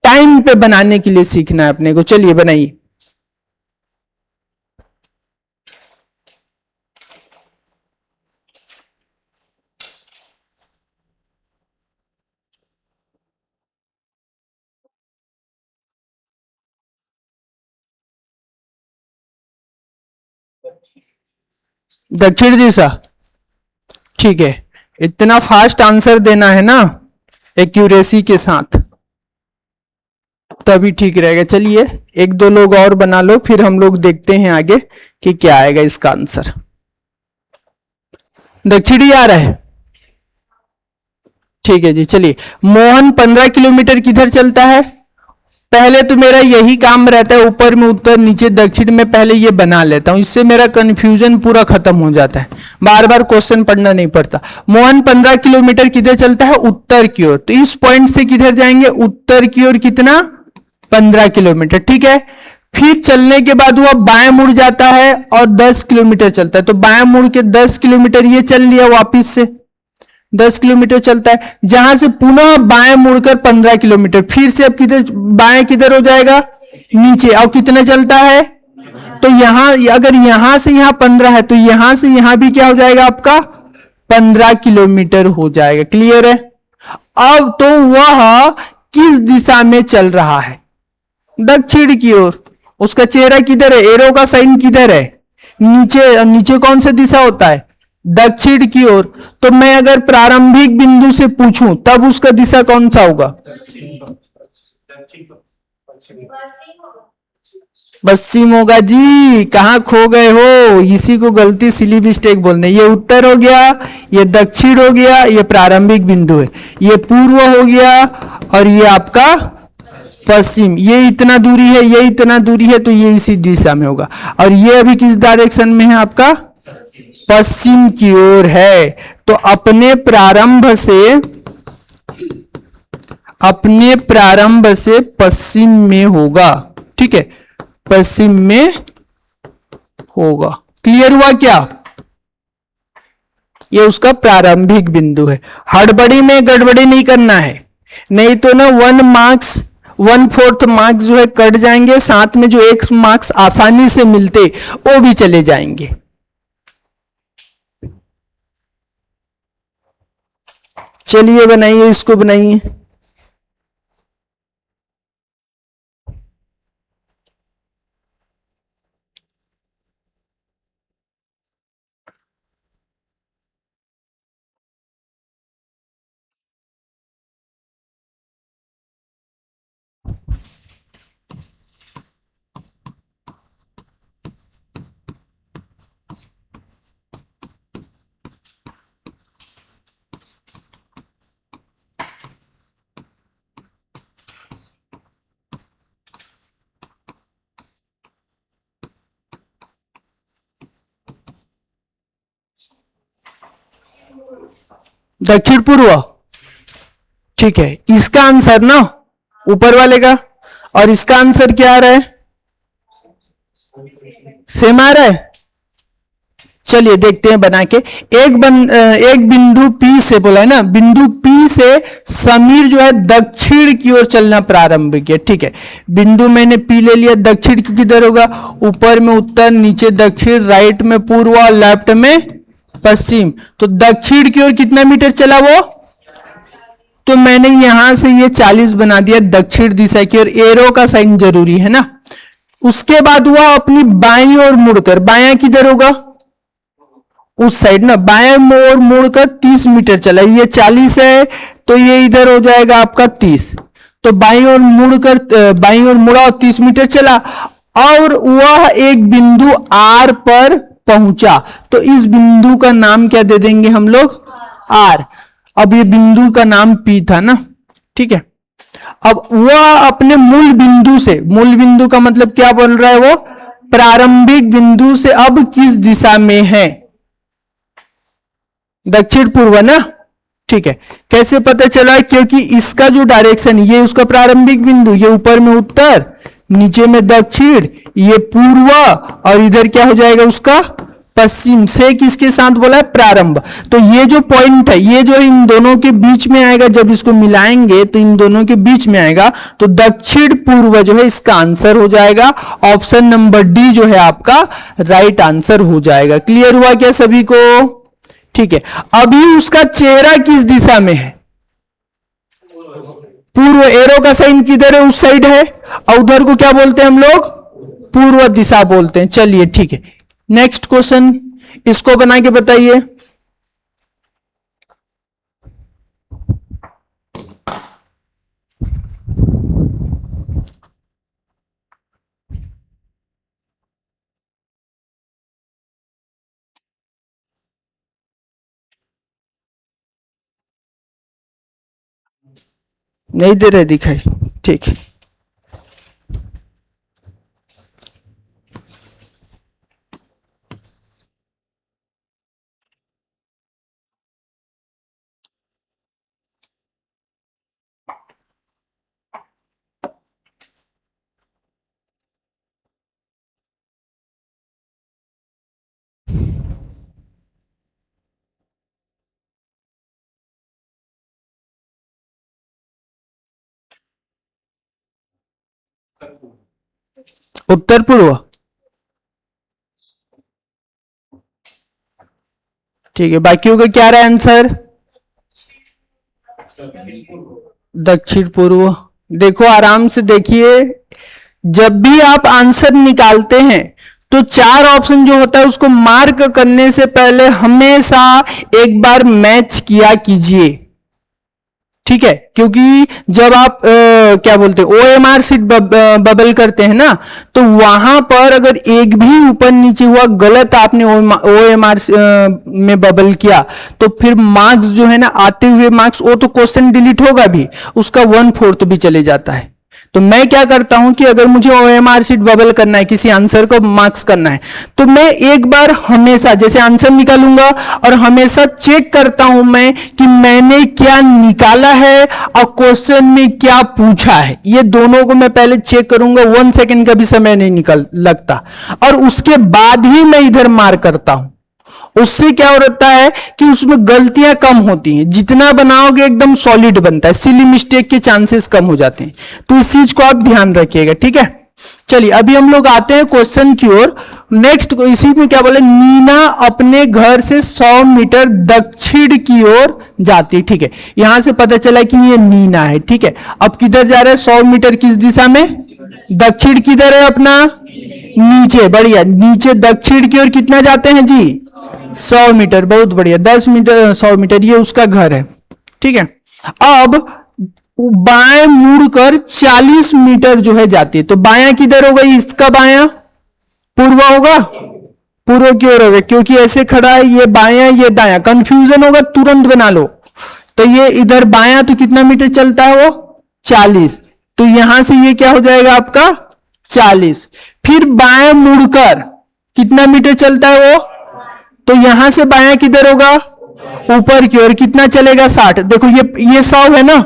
टाइम पे बनाने के लिए सीखना है अपने को। चलिए बनाइए। दक्षिण दिशा। ठीक है, इतना फास्ट आंसर देना है ना एक्यूरेसी के साथ, तभी ठीक रहेगा। चलिए एक दो लोग और बना लो, फिर हम लोग देखते हैं आगे कि क्या आएगा इसका आंसर। दक्षिणी आ रहा है, ठीक है जी। चलिए, मोहन 15 किलोमीटर किधर चलता है? पहले तो मेरा यही काम रहता है, ऊपर में उत्तर नीचे दक्षिण में पहले ये बना लेता हूं, इससे मेरा कंफ्यूजन पूरा खत्म हो जाता है, बार बार क्वेश्चन पढ़ना नहीं पड़ता। मोहन 15 किलोमीटर किधर चलता है? उत्तर की ओर। तो इस पॉइंट से किधर जाएंगे? उत्तर की ओर। कितना? 15 किलोमीटर, ठीक है। फिर चलने के बाद वो बाएं मुड़ जाता है और 10 किलोमीटर चलता है, तो बाएं मुड़ के 10 किलोमीटर ये चल लिया, वापिस से 10 किलोमीटर चलता है, जहां से पुनः बाएं मुड़कर 15 किलोमीटर, फिर से अब किधर बाएं किधर हो जाएगा? नीचे। और कितना चलता है? तो यहां अगर यहां से यहां 15 है, तो यहां से यहां भी क्या हो जाएगा आपका? 15 किलोमीटर हो जाएगा। क्लियर है? अब तो वह किस दिशा में चल रहा है? दक्षिण की ओर। उसका चेहरा किधर है? एरो का साइन किधर है? नीचे। नीचे कौन सा दिशा होता है? दक्षिण की ओर। तो मैं अगर प्रारंभिक बिंदु से पूछूं तब उसका दिशा कौन सा होगा? पश्चिम होगा जी। कहां खो गए हो? इसी को गलती सिली मिस्टेक बोलते हैं। ये उत्तर हो गया, ये दक्षिण हो गया, ये प्रारंभिक बिंदु है, ये पूर्व हो गया और ये आपका पश्चिम। ये इतना दूरी है, ये इतना दूरी है, तो ये इसी दिशा में होगा। और ये अभी किस डायरेक्शन में है आपका? पश्चिम की ओर है। तो अपने प्रारंभ से पश्चिम में होगा, ठीक है, पश्चिम में होगा। क्लियर हुआ क्या? ये उसका प्रारंभिक बिंदु है। हड़बड़ी में गड़बड़ी नहीं करना है, नहीं तो ना 1/4 मार्क्स जो है कट जाएंगे, साथ में जो 1 मार्क्स आसानी से मिलते वो भी चले जाएंगे। चलिए बनाइए, इसको बनाइए। दक्षिण पूर्व, ठीक है। इसका आंसर ना ऊपर वाले का, और इसका आंसर क्या आ रहा है? सेम आ रहा है। चलिए देखते हैं बना के। एक बिंदु P से बोला है ना, बिंदु P से समीर जो है दक्षिण की ओर चलना प्रारंभ किया, ठीक है। बिंदु मैंने P ले लिया, दक्षिण की किधर होगा? ऊपर में उत्तर, नीचे दक्षिण, राइट में पूर्व और लेफ्ट में पश्चिम। तो दक्षिण की ओर कितना मीटर चला वो? तो मैंने यहां से ये 40 बना दिया दक्षिण दिशा की ओर। एरो का साइन जरूरी है ना। उसके बाद हुआ अपनी बाईं ओर मुड़कर, बायां किधर होगा? उस साइड ना, बाएं ओर मुड़कर 30 मीटर चला। ये 40 है तो ये इधर हो जाएगा आपका 30। तो बाईं ओर मुड़कर, बाईं ओर मुड़ा और 30 मीटर चला, और वह एक बिंदु R पर पहुंचा। तो इस बिंदु का नाम क्या दे देंगे हम लोग? R। अब ये बिंदु का नाम P था ना, ठीक है। अब वह अपने मूल बिंदु से, मूल बिंदु का मतलब क्या बोल रहा है वो? प्रारंभिक बिंदु से अब किस दिशा में है? दक्षिण पूर्व ना, ठीक है। कैसे पता चला? क्योंकि इसका जो डायरेक्शन, ये उसका प्रारंभिक बिंदु, ये ऊपर में उत्तर, नीचे में दक्षिण, ये पूर्व, और इधर क्या हो जाएगा उसका? पश्चिम। से किसके साथ बोला है? प्रारंभ। तो ये जो पॉइंट है, ये जो इन दोनों के बीच में आएगा, जब इसको मिलाएंगे तो इन दोनों के बीच में आएगा, तो दक्षिण पूर्व जो है इसका आंसर हो जाएगा। ऑप्शन नंबर डी जो है आपका राइट आंसर हो जाएगा। क्लियर हुआ क्या सभी को? ठीक है। अभी उसका चेहरा किस दिशा में है? पूर्व। एरो का साइन किधर है? उस साइड है, और उधर को क्या बोलते हैं हम लोग? पूर्व दिशा बोलते हैं। चलिए ठीक है, नेक्स्ट क्वेश्चन, इसको बना के बताइए। नहीं दे रहे दिखाई, ठीक। उत्तर पूर्व, ठीक है। बाकियों का क्या रहा आंसर? दक्षिण पूर्व। देखो आराम से देखिए, जब भी आप आंसर निकालते हैं तो चार ऑप्शन जो होता है उसको मार्क करने से पहले हमेशा एक बार मैच किया कीजिए, ठीक है। क्योंकि जब आप क्या बोलते हैं OMR शीट बबल करते हैं ना, तो वहां पर अगर एक भी ऊपर नीचे हुआ गलत आपने OMR में बबल किया तो फिर मार्क्स जो है ना, आते हुए मार्क्स, वो तो क्वेश्चन डिलीट होगा भी, उसका 1/4 भी चले जाता है। तो मैं क्या करता हूं कि अगर मुझे OMR शीट बबल करना है, किसी आंसर को मार्क्स करना है, तो मैं एक बार हमेशा जैसे आंसर निकालूंगा और हमेशा चेक करता हूं मैं कि मैंने क्या निकाला है और क्वेश्चन में क्या पूछा है। ये दोनों को मैं पहले चेक करूंगा, 1 सेकंड का भी समय नहीं निकल लगता, और उसके बाद ही मैं इधर मार्क करता हूं। उससे क्या होता है कि उसमें गलतियां कम होती हैं, जितना बनाओगे एकदम सॉलिड बनता है, सिली मिस्टेक के चांसेस कम हो जाते हैं। तो इस चीज को आप ध्यान रखिएगा, ठीक है। चलिए अभी हम लोग आते हैं क्वेश्चन की ओर। नेक्स्ट इसी में क्या बोले, नीना अपने घर से 100 मीटर दक्षिण की ओर जाती, ठीक है। यहां से पता चला कि ये नीना है, ठीक है। अब किधर जा रहा है? 100 मीटर किस दिशा में? दक्षिण किधर है अपना? नीचे, बढ़िया। नीचे दक्षिण की ओर कितना जाते हैं जी? 100 मीटर, बहुत बढ़िया। 10 मीटर, 100 मीटर, ये उसका घर है, ठीक है। अब बाएं मुड़कर 40 मीटर जो है जाती है, तो बायां किधर होगा? इसका बायां पूर्व होगा, पूर्व की ओर होगा, क्योंकि ऐसे खड़ा है, ये बायां ये दायां, कंफ्यूजन होगा तुरंत बना लो। तो ये इधर बायां तो कितना मीटर चलता है वो? 40। तो यहां से ये क्या हो जाएगा आपका? 40। फिर बाएं मुड़कर कितना मीटर चलता है वो? तो यहां से बायां किधर होगा? ऊपर की ओर। कितना चलेगा? 60। देखो ये 100 है ना,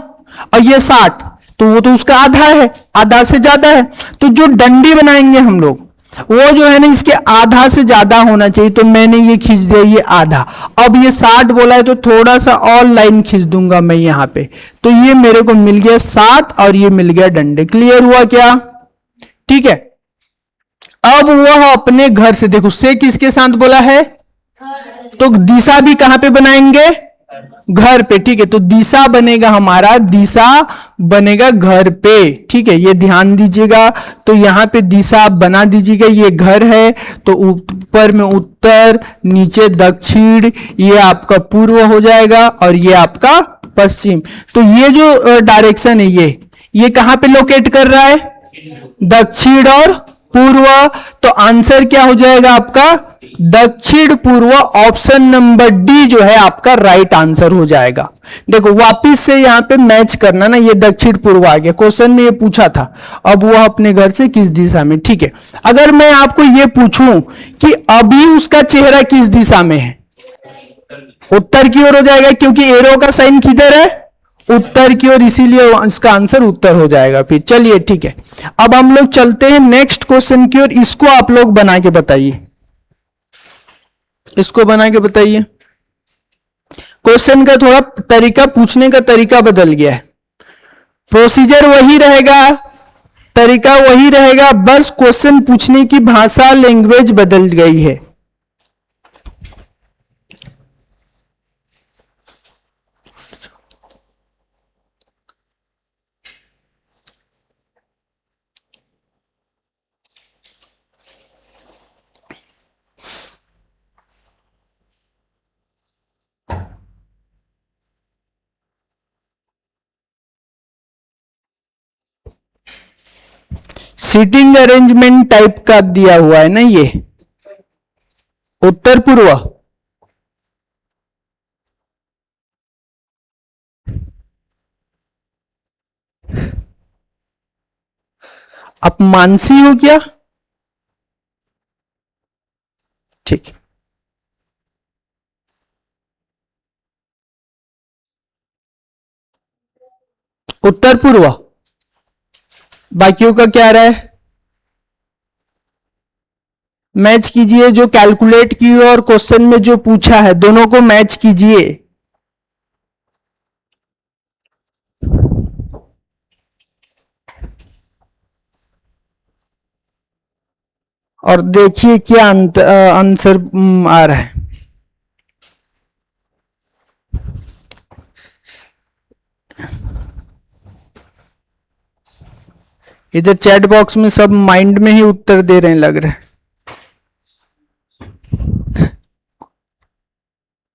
और ये 60, तो वो तो उसका आधा है, आधा से ज्यादा है। तो जो डंडी बनाएंगे हम लोग, वो जो है ना इसके आधा से ज्यादा होना चाहिए। तो मैंने ये खींच दिया, ये आधा। अब ये 60 बोला है तो थोड़ा सा और लाइन खींच दूंगा मैं यहां पे, तो ये मेरे को मिल गया 60 और ये मिल गया डंडे। क्लियर हुआ क्या? ठीक है। अब वह अपने घर से, देखो से किसके साथ बोला है, तो दिशा भी कहां पे बनाएंगे? घर पे, ठीक है। तो दिशा बनेगा हमारा, दिशा बनेगा घर पे, ठीक है। ये ध्यान दीजिएगा। तो यहां पे दिशा आप बना दीजिएगा, ये घर है तो ऊपर में उत्तर, नीचे दक्षिण, ये आपका पूर्व हो जाएगा और ये आपका पश्चिम। तो ये जो डायरेक्शन है, ये कहां पे लोकेट कर रहा है? दक्षिण और पूर्व। तो आंसर क्या हो जाएगा आपका? दक्षिण पूर्व। ऑप्शन नंबर डी जो है आपका राइट आंसर हो जाएगा। देखो वापिस से यहां पे मैच करना ना, ये दक्षिण पूर्व आ गया, क्वेश्चन में ये पूछा था। अब वो अपने घर से किस दिशा में, ठीक है। अगर मैं आपको ये पूछूं कि अभी उसका चेहरा किस दिशा में है, उत्तर की ओर हो जाएगा, क्योंकि एरो का साइन किधर है? उत्तर की ओर, इसीलिए इसका आंसर उत्तर हो जाएगा। फिर चलिए ठीक है, अब हम लोग चलते हैं नेक्स्ट क्वेश्चन की ओर। इसको आप लोग बना के बताइए, इसको बना के बताइए। क्वेश्चन का थोड़ा तरीका, पूछने का तरीका बदल गया है। प्रोसीजर वही रहेगा, तरीका वही रहेगा, बस क्वेश्चन पूछने की भाषा, लैंग्वेज बदल गई है। सीटिंग अरेंजमेंट टाइप का दिया हुआ है ना ये, उत्तर पूर्व। मानसी हो क्या? ठीक, उत्तर पूर्व। बाकियों का क्या रहा है? मैच कीजिए जो कैलकुलेट की और क्वेश्चन में जो पूछा है, दोनों को मैच कीजिए। और देखिए क्या आंसर आ रहा है। इधर चैट बॉक्स में सब माइंड में ही उत्तर दे रहे हैं लग रहा है।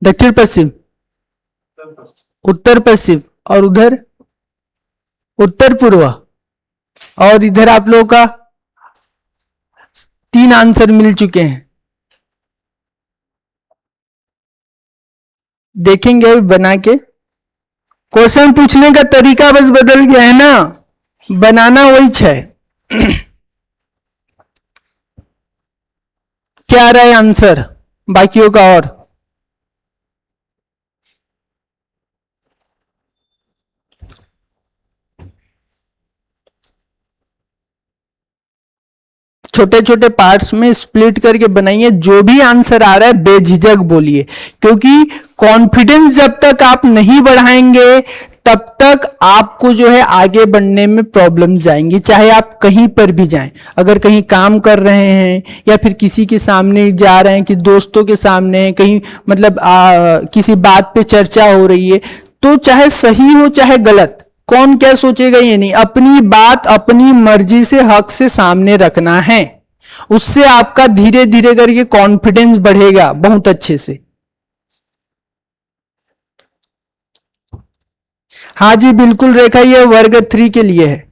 दक्षिण पश्चिम, उत्तर पश्चिम, और उधर उत्तर पूर्व। और इधर आप लोगों का 3 आंसर मिल चुके हैं। देखेंगे अभी बना के। क्वेश्चन पूछने का तरीका बस बदल गया है ना, बनाना वही है। क्या आ रहा है आंसर बाकियों का? और छोटे छोटे पार्ट्स में स्प्लिट करके बनाइए। जो भी आंसर आ रहा है बेझिझक बोलिए, क्योंकि कॉन्फिडेंस जब तक आप नहीं बढ़ाएंगे तब तक आपको जो है आगे बढ़ने में प्रॉब्लम्स आएंगी। चाहे आप कहीं पर भी जाएं, अगर कहीं काम कर रहे हैं या फिर किसी के सामने जा रहे हैं, कि दोस्तों के सामने कहीं, मतलब किसी बात पे चर्चा हो रही है, तो चाहे सही हो चाहे गलत, कौन क्या सोचेगा ये नहीं, अपनी बात अपनी मर्जी से हक से सामने रखना है। उससे आपका धीरे धीरे करके कॉन्फिडेंस बढ़ेगा बहुत अच्छे से। हाँ जी बिल्कुल रेखा, ये वर्ग 3 के लिए है।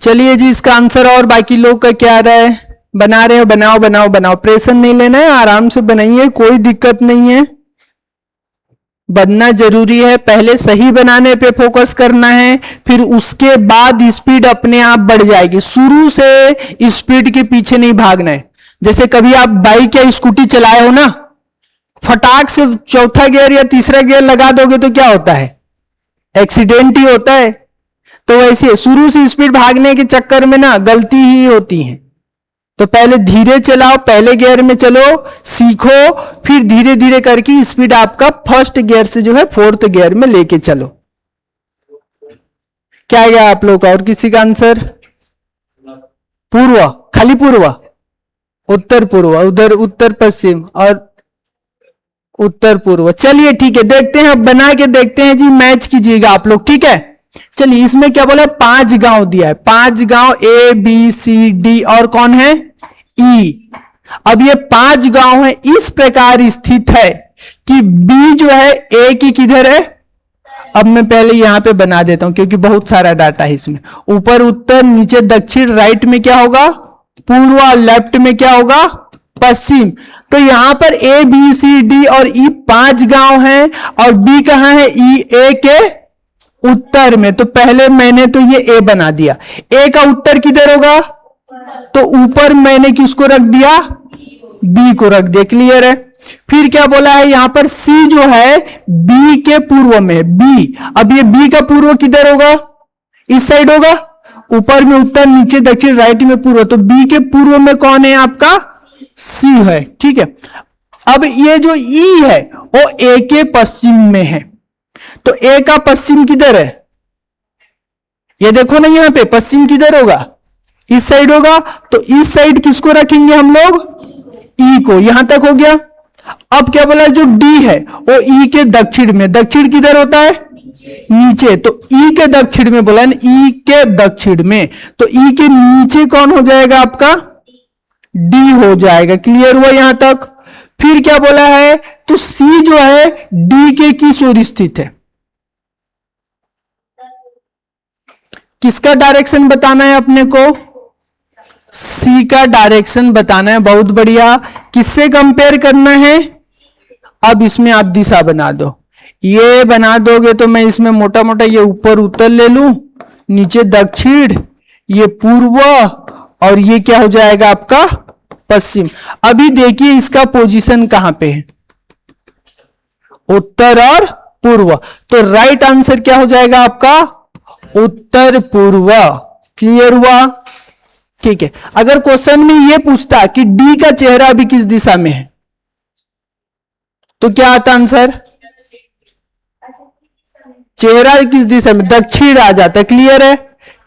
चलिए जी, इसका आंसर और बाकी लोग का क्या आ रहा है? बना रहे हो? बनाओ बनाओ बनाओ, प्रेशर नहीं लेना है, आराम से बनाइए, कोई दिक्कत नहीं है। बनना जरूरी है, पहले सही बनाने पे फोकस करना है, फिर उसके बाद स्पीड अपने आप बढ़ जाएगी। शुरू से स्पीड के पीछे नहीं भागना है। जैसे कभी आप बाइक या स्कूटी चलाए हो ना, फटाक से चौथा गियर या तीसरा गियर लगा दोगे तो क्या होता है? एक्सीडेंट ही होता है। तो वैसे शुरू से स्पीड भागने के चक्कर में ना गलती ही होती है। तो पहले धीरे चलाओ, पहले गियर में चलो, सीखो, फिर धीरे धीरे करके स्पीड आपका फर्स्ट गियर से जो है 4th गियर में लेके चलो। क्या गया आप लोग का? और किसी का आंसर? पूर्व, खाली पूर्व, उत्तर पूर्व, उधर उत्तर पश्चिम और उत्तर पूर्व। चलिए ठीक है, देखते हैं, अब बना के देखते हैं जी, मैच कीजिएगा आप लोग, ठीक है। चलिए, इसमें क्या बोला? 5 गांव दिया है, 5 गांव A B C D और कौन है? E। अब ये 5 गांव है, इस प्रकार स्थित है कि B जो है A की किधर है? अब मैं पहले यहां पे बना देता हूं क्योंकि बहुत सारा डाटा है इसमें। ऊपर उत्तर, नीचे दक्षिण, राइट में क्या होगा? पूर्व, लेफ्ट में क्या होगा? पश्चिम। तो यहां पर A B C D और E 5 गांव हैं, और B कहां है? E A के उत्तर में। तो पहले मैंने तो ये A बना दिया। A का उत्तर किधर होगा? तो ऊपर मैंने किसको रख दिया? B को रख दिया। क्लियर है? फिर क्या बोला है यहां पर? C जो है B के पूर्व में, B। अब ये B का पूर्व किधर होगा? इस साइड होगा। ऊपर में उत्तर, नीचे दक्षिण, राइट में पूर्व। तो B के पूर्व में कौन है आपका? C है, ठीक है। अब ये जो E है वो A के पश्चिम में है। तो A का पश्चिम किधर है? ये देखो ना, यहां पे पश्चिम किधर होगा? इस साइड होगा। तो इस साइड किसको रखेंगे हम लोग? E को। यहां तक हो गया। अब क्या बोला? जो D है वो E के दक्षिण में। दक्षिण किधर होता है? नीचे। तो E के दक्षिण में बोला है ना, E के दक्षिण में। तो E के नीचे कौन हो जाएगा आपका? D हो जाएगा। क्लियर हुआ यहां तक? फिर क्या बोला है? तो C जो है D के किस ओर स्थित है? किसका डायरेक्शन बताना है अपने को? C का डायरेक्शन बताना है। बहुत बढ़िया। किससे कंपेयर करना है? अब इसमें आप दिशा बना दो। ये बना दोगे तो मैं इसमें मोटा मोटा ये ऊपर उत्तर ले लूं, नीचे दक्षिण, ये पूर्व, और ये क्या हो जाएगा आपका पश्चिम। अभी देखिए इसका पोजीशन कहां पे है, उत्तर और पूर्व, तो राइट आंसर क्या हो जाएगा आपका उत्तर पूर्व। क्लियर हुआ? ठीक है। अगर क्वेश्चन में यह पूछता कि डी का चेहरा अभी किस दिशा में है, तो क्या आता आंसर? चेहरा किस दिशा में, दक्षिण आ जाता है। क्लियर है?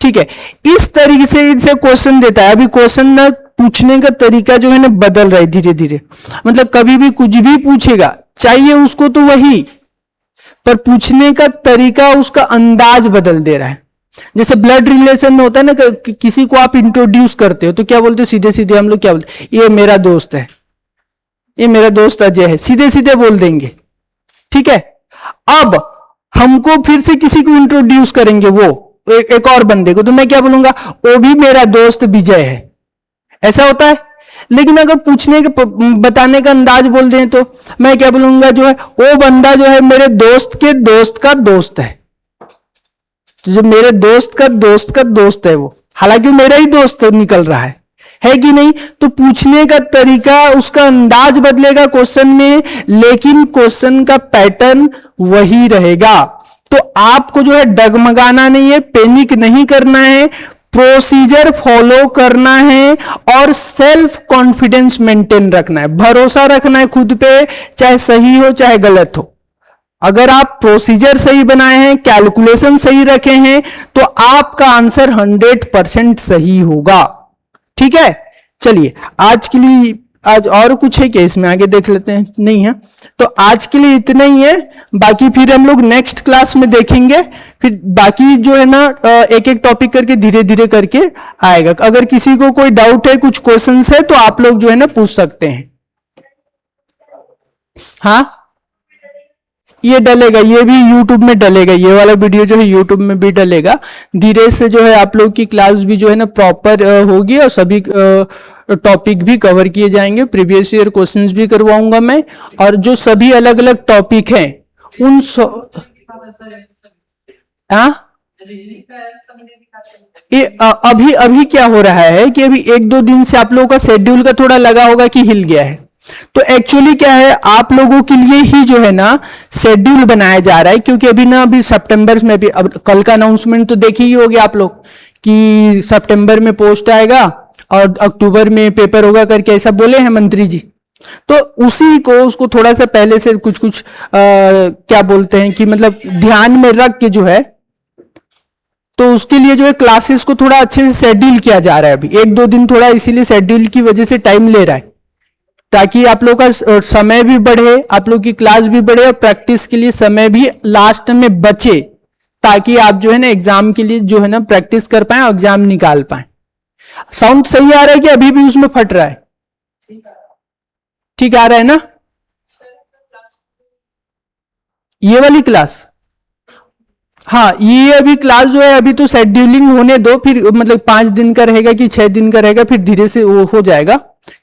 ठीक है। इस तरीके से इनसे क्वेश्चन देता है। अभी क्वेश्चन ना पूछने का तरीका जो है ना बदल रहा है धीरे धीरे, मतलब कभी भी कुछ भी पूछेगा, चाहिए उसको तो वही, पर पूछने का तरीका, उसका अंदाज बदल दे रहा है। जैसे ब्लड रिलेशन में होता है ना, किसी को आप इंट्रोड्यूस करते हो तो क्या बोलते हो, सीधे सीधे हम लोग क्या बोलते हैं, ये मेरा दोस्त है, ये मेरा दोस्त अजय है, सीधे सीधे बोल देंगे। ठीक है। अब हमको फिर से किसी को इंट्रोड्यूस करेंगे, वो एक और बंदे को, तो मैं क्या बोलूंगा, वो भी मेरा दोस्त विजय है, ऐसा होता है। लेकिन अगर पूछने के बताने का अंदाज बोल दें तो मैं क्या बोलूंगा, जो है वो बंदा जो है मेरे दोस्त के दोस्त का दोस्त है। तो जो मेरे दोस्त का दोस्त है वो, हालांकि मेरा ही दोस्त निकल रहा है कि नहीं? तो पूछने का तरीका, उसका अंदाज बदलेगा क्वेश्चन में, लेकिन क्वेश्चन का पैटर्न वही रहेगा। तो आपको जो है डगमगाना नहीं है, पैनिक नहीं करना है, प्रोसीजर फॉलो करना है और सेल्फ कॉन्फिडेंस मेंटेन रखना है, भरोसा रखना है खुद पे, चाहे सही हो चाहे गलत हो। अगर आप प्रोसीजर सही बनाए हैं, कैलकुलेशन सही रखे हैं, तो आपका आंसर 100% सही होगा। ठीक है। चलिए आज के लिए, आज और कुछ है क्या इसमें, आगे देख लेते हैं, नहीं है तो आज के लिए इतना ही है। बाकी फिर हम लोग नेक्स्ट क्लास में देखेंगे, फिर बाकी जो है ना एक एक टॉपिक करके धीरे धीरे करके आएगा। अगर किसी को कोई डाउट है, कुछ क्वेश्चंस है, तो आप लोग जो है ना पूछ सकते हैं। हाँ, ये डलेगा, ये भी YouTube में डलेगा, ये वाला वीडियो जो है YouTube में भी डलेगा। धीरे से जो है आप लोग की क्लास भी जो है ना प्रॉपर होगी और सभी टॉपिक भी कवर किए जाएंगे। प्रीवियस ईयर क्वेश्चंस भी करवाऊंगा मैं, और जो सभी अलग अलग टॉपिक हैं उन ये अभी अभी क्या हो रहा है कि अभी एक दो दिन से आप लोगों का शेड्यूल का थोड़ा लगा होगा कि हिल गया है। तो एक्चुअली क्या है, आप लोगों के लिए ही जो है ना शेड्यूल बनाया जा रहा है, क्योंकि अभी ना अभी सितंबर में भी, अब कल का अनाउंसमेंट तो देखे ही होगे आप लोग कि सितंबर में पोस्ट आएगा और अक्टूबर में पेपर होगा करके ऐसा बोले हैं मंत्री जी। तो उसी को, उसको थोड़ा सा पहले से कुछ कुछ क्या बोलते हैं कि मतलब ध्यान में रख के जो है, तो उसके लिए जो है क्लासेस को थोड़ा अच्छे से शेड्यूल किया जा रहा है। अभी एक दो दिन थोड़ा इसीलिए शेड्यूल की वजह से टाइम ले रहा है, ताकि आप लोग का समय भी बढ़े, आप लोग की क्लास भी बढ़े और प्रैक्टिस के लिए समय भी लास्ट में बचे, ताकि आप जो है ना एग्जाम के लिए जो है ना प्रैक्टिस कर पाए और एग्जाम निकाल पाए। साउंड सही आ रहा है कि अभी भी उसमें फट रहा है? ठीक आ रहा है ना? ये वाली क्लास, हाँ, ये अभी क्लास जो है अभी तो शेड्यूलिंग होने दो, फिर मतलब 5 दिन का रहेगा कि 6 दिन का रहेगा, फिर धीरे से वो हो जाएगा।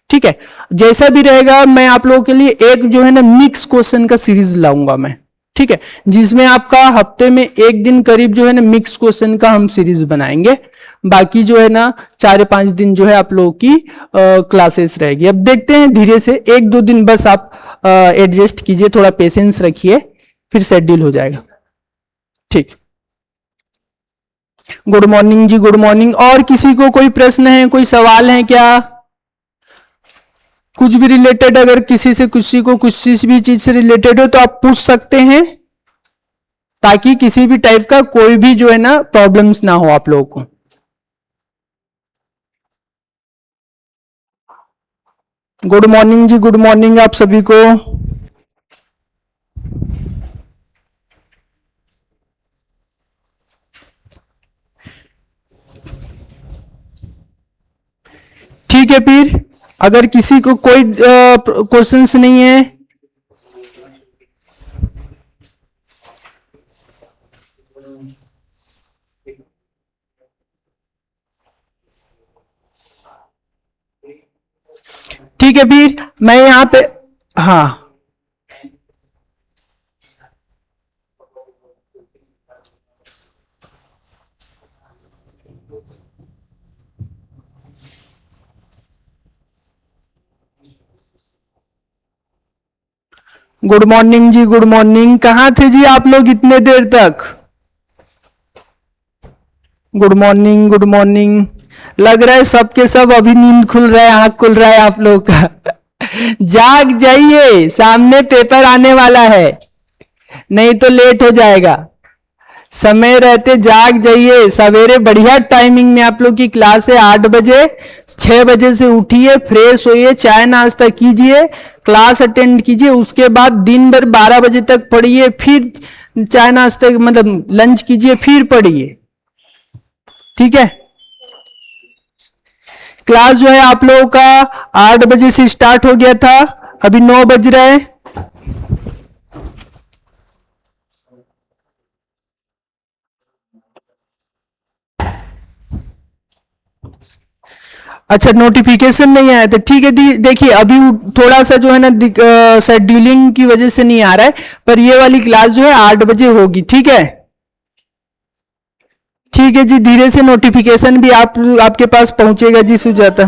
ठीक है। जैसा भी रहेगा, मैं आप लोगों के लिए एक जो है ना मिक्स क्वेश्चन का सीरीज लाऊंगा मैं। ठीक है, जिसमें आपका हफ्ते में एक दिन करीब जो है ना मिक्स क्वेश्चन का हम सीरीज बनाएंगे। बाकी जो है ना 4-5 दिन जो है आप लोगों की क्लासेस रहेगी। अब देखते हैं धीरे से, एक दो दिन बस आप एडजस्ट कीजिए, थोड़ा पेशेंस रखिए, फिर शेड्यूल हो जाएगा। ठीक। गुड मॉर्निंग जी, गुड मॉर्निंग। और किसी को कोई प्रश्न है, कोई सवाल है क्या? कुछ भी रिलेटेड, अगर किसी को कुछ भी चीज से रिलेटेड हो तो आप पूछ सकते हैं, ताकि किसी भी टाइप का कोई भी जो है ना प्रॉब्लम्स ना हो आप लोगों को। गुड मॉर्निंग जी, गुड मॉर्निंग आप सभी को। ठीक है, फिर अगर किसी को कोई क्वेश्चंस नहीं है, ठीक है, फिर मैं यहां पे, हाँ गुड मॉर्निंग जी, गुड मॉर्निंग। कहाँ थे जी आप लोग इतने देर तक? Good morning, good morning. लग रहा है सबके सब अभी नींद खुल रहा है, आंख खुल रहा है आप लोग का। जाग जाइए, सामने पेपर आने वाला है, नहीं तो लेट हो जाएगा। समय रहते जाग जाइए। सवेरे बढ़िया टाइमिंग में आप लोग की क्लास है 8 बजे। 6 बजे से उठिए, फ्रेश होइए, चाय नाश्ता कीजिए, क्लास अटेंड कीजिए। उसके बाद दिन भर 12 बजे तक पढ़िए, फिर चाय नाश्ते मतलब लंच कीजिए, फिर पढ़िए। ठीक है। क्लास जो है आप लोगों का 8 बजे से स्टार्ट हो गया था, अभी 9 बज रहे हैं। अच्छा, नोटिफिकेशन नहीं आया था, ठीक है। देखिए अभी थोड़ा सा जो है ना शेड्यूलिंग की वजह से नहीं आ रहा है, पर ये वाली क्लास जो है 8 बजे होगी। ठीक है, ठीक है जी। धीरे से नोटिफिकेशन भी आपके पास पहुंचेगा जी सुजाता।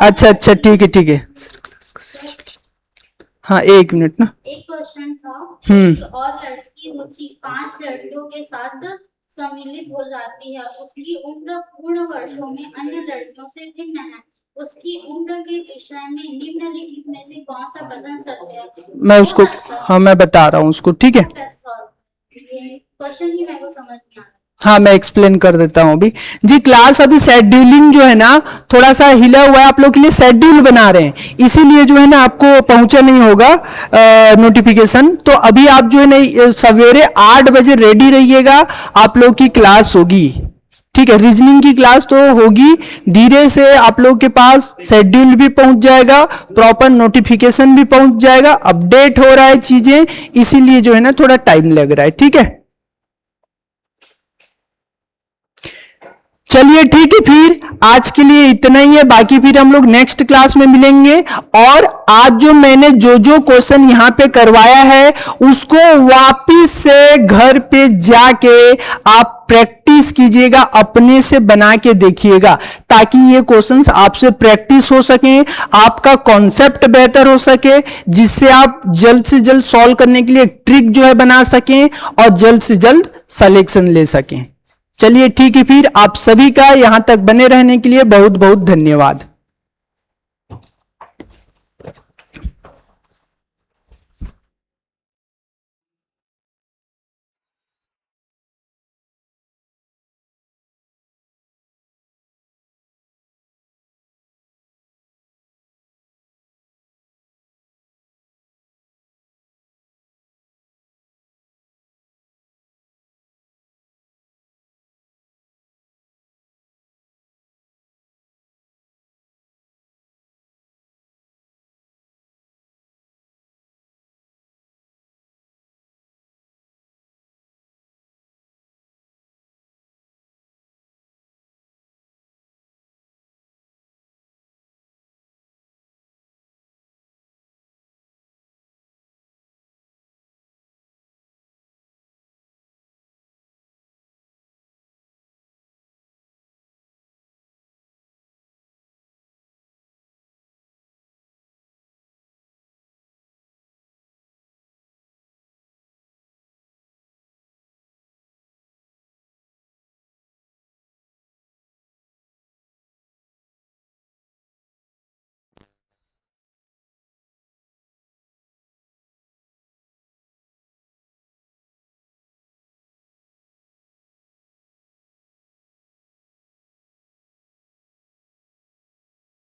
अच्छा अच्छा, ठीक है ठीक है। हाँ, 1 मिनट ना। एक क्वेश्चन था, एक और लड़की रुचि 5 लड़कियों के साथ सम्मिलित हो जाती है। उसकी उम्र पूर्ण वर्षों में अन्य लड़कियों से भिन्न है। उसकी उम्र के विषय में निम्नलिखित में से कौन सा कथन सत्य है? मैं उसको, हाँ मैं बता रहा हूँ उसको, ठीक है। ये क्वेश्चन ही मेरे को समझ नहीं आ रहा। हाँ, मैं एक्सप्लेन कर देता हूं अभी जी। क्लास अभी शेड्यूलिंग जो है ना थोड़ा सा हिला हुआ है, आप लोग के लिए शेड्यूल बना रहे हैं, इसीलिए जो है ना आपको पहुंचा नहीं होगा नोटिफिकेशन। तो अभी आप जो है ना सवेरे 8 बजे रेडी रहिएगा, आप लोग की क्लास होगी। ठीक है, रीजनिंग की क्लास तो होगी। धीरे से आप लोग के पास शेड्यूल भी पहुंच जाएगा, प्रॉपर नोटिफिकेशन भी पहुंच जाएगा। अपडेट हो रहा है चीजें, इसीलिए जो है ना थोड़ा टाइम लग रहा है। ठीक है, चलिए ठीक है, फिर आज के लिए इतना ही है। बाकी फिर हम लोग नेक्स्ट क्लास में मिलेंगे। और आज जो मैंने जो क्वेश्चन यहाँ पे करवाया है उसको वापिस से घर पे जाके आप प्रैक्टिस कीजिएगा, अपने से बना के देखिएगा, ताकि ये क्वेश्चंस आपसे प्रैक्टिस हो सके, आपका कॉन्सेप्ट बेहतर हो सके, जिससे आप जल्द से जल्द सॉल्व करने के लिए ट्रिक जो है बना सकें और जल्द से जल्द सिलेक्शन ले सकें। चलिए ठीक है, फिर आप सभी का यहां तक बने रहने के लिए बहुत बहुत धन्यवाद।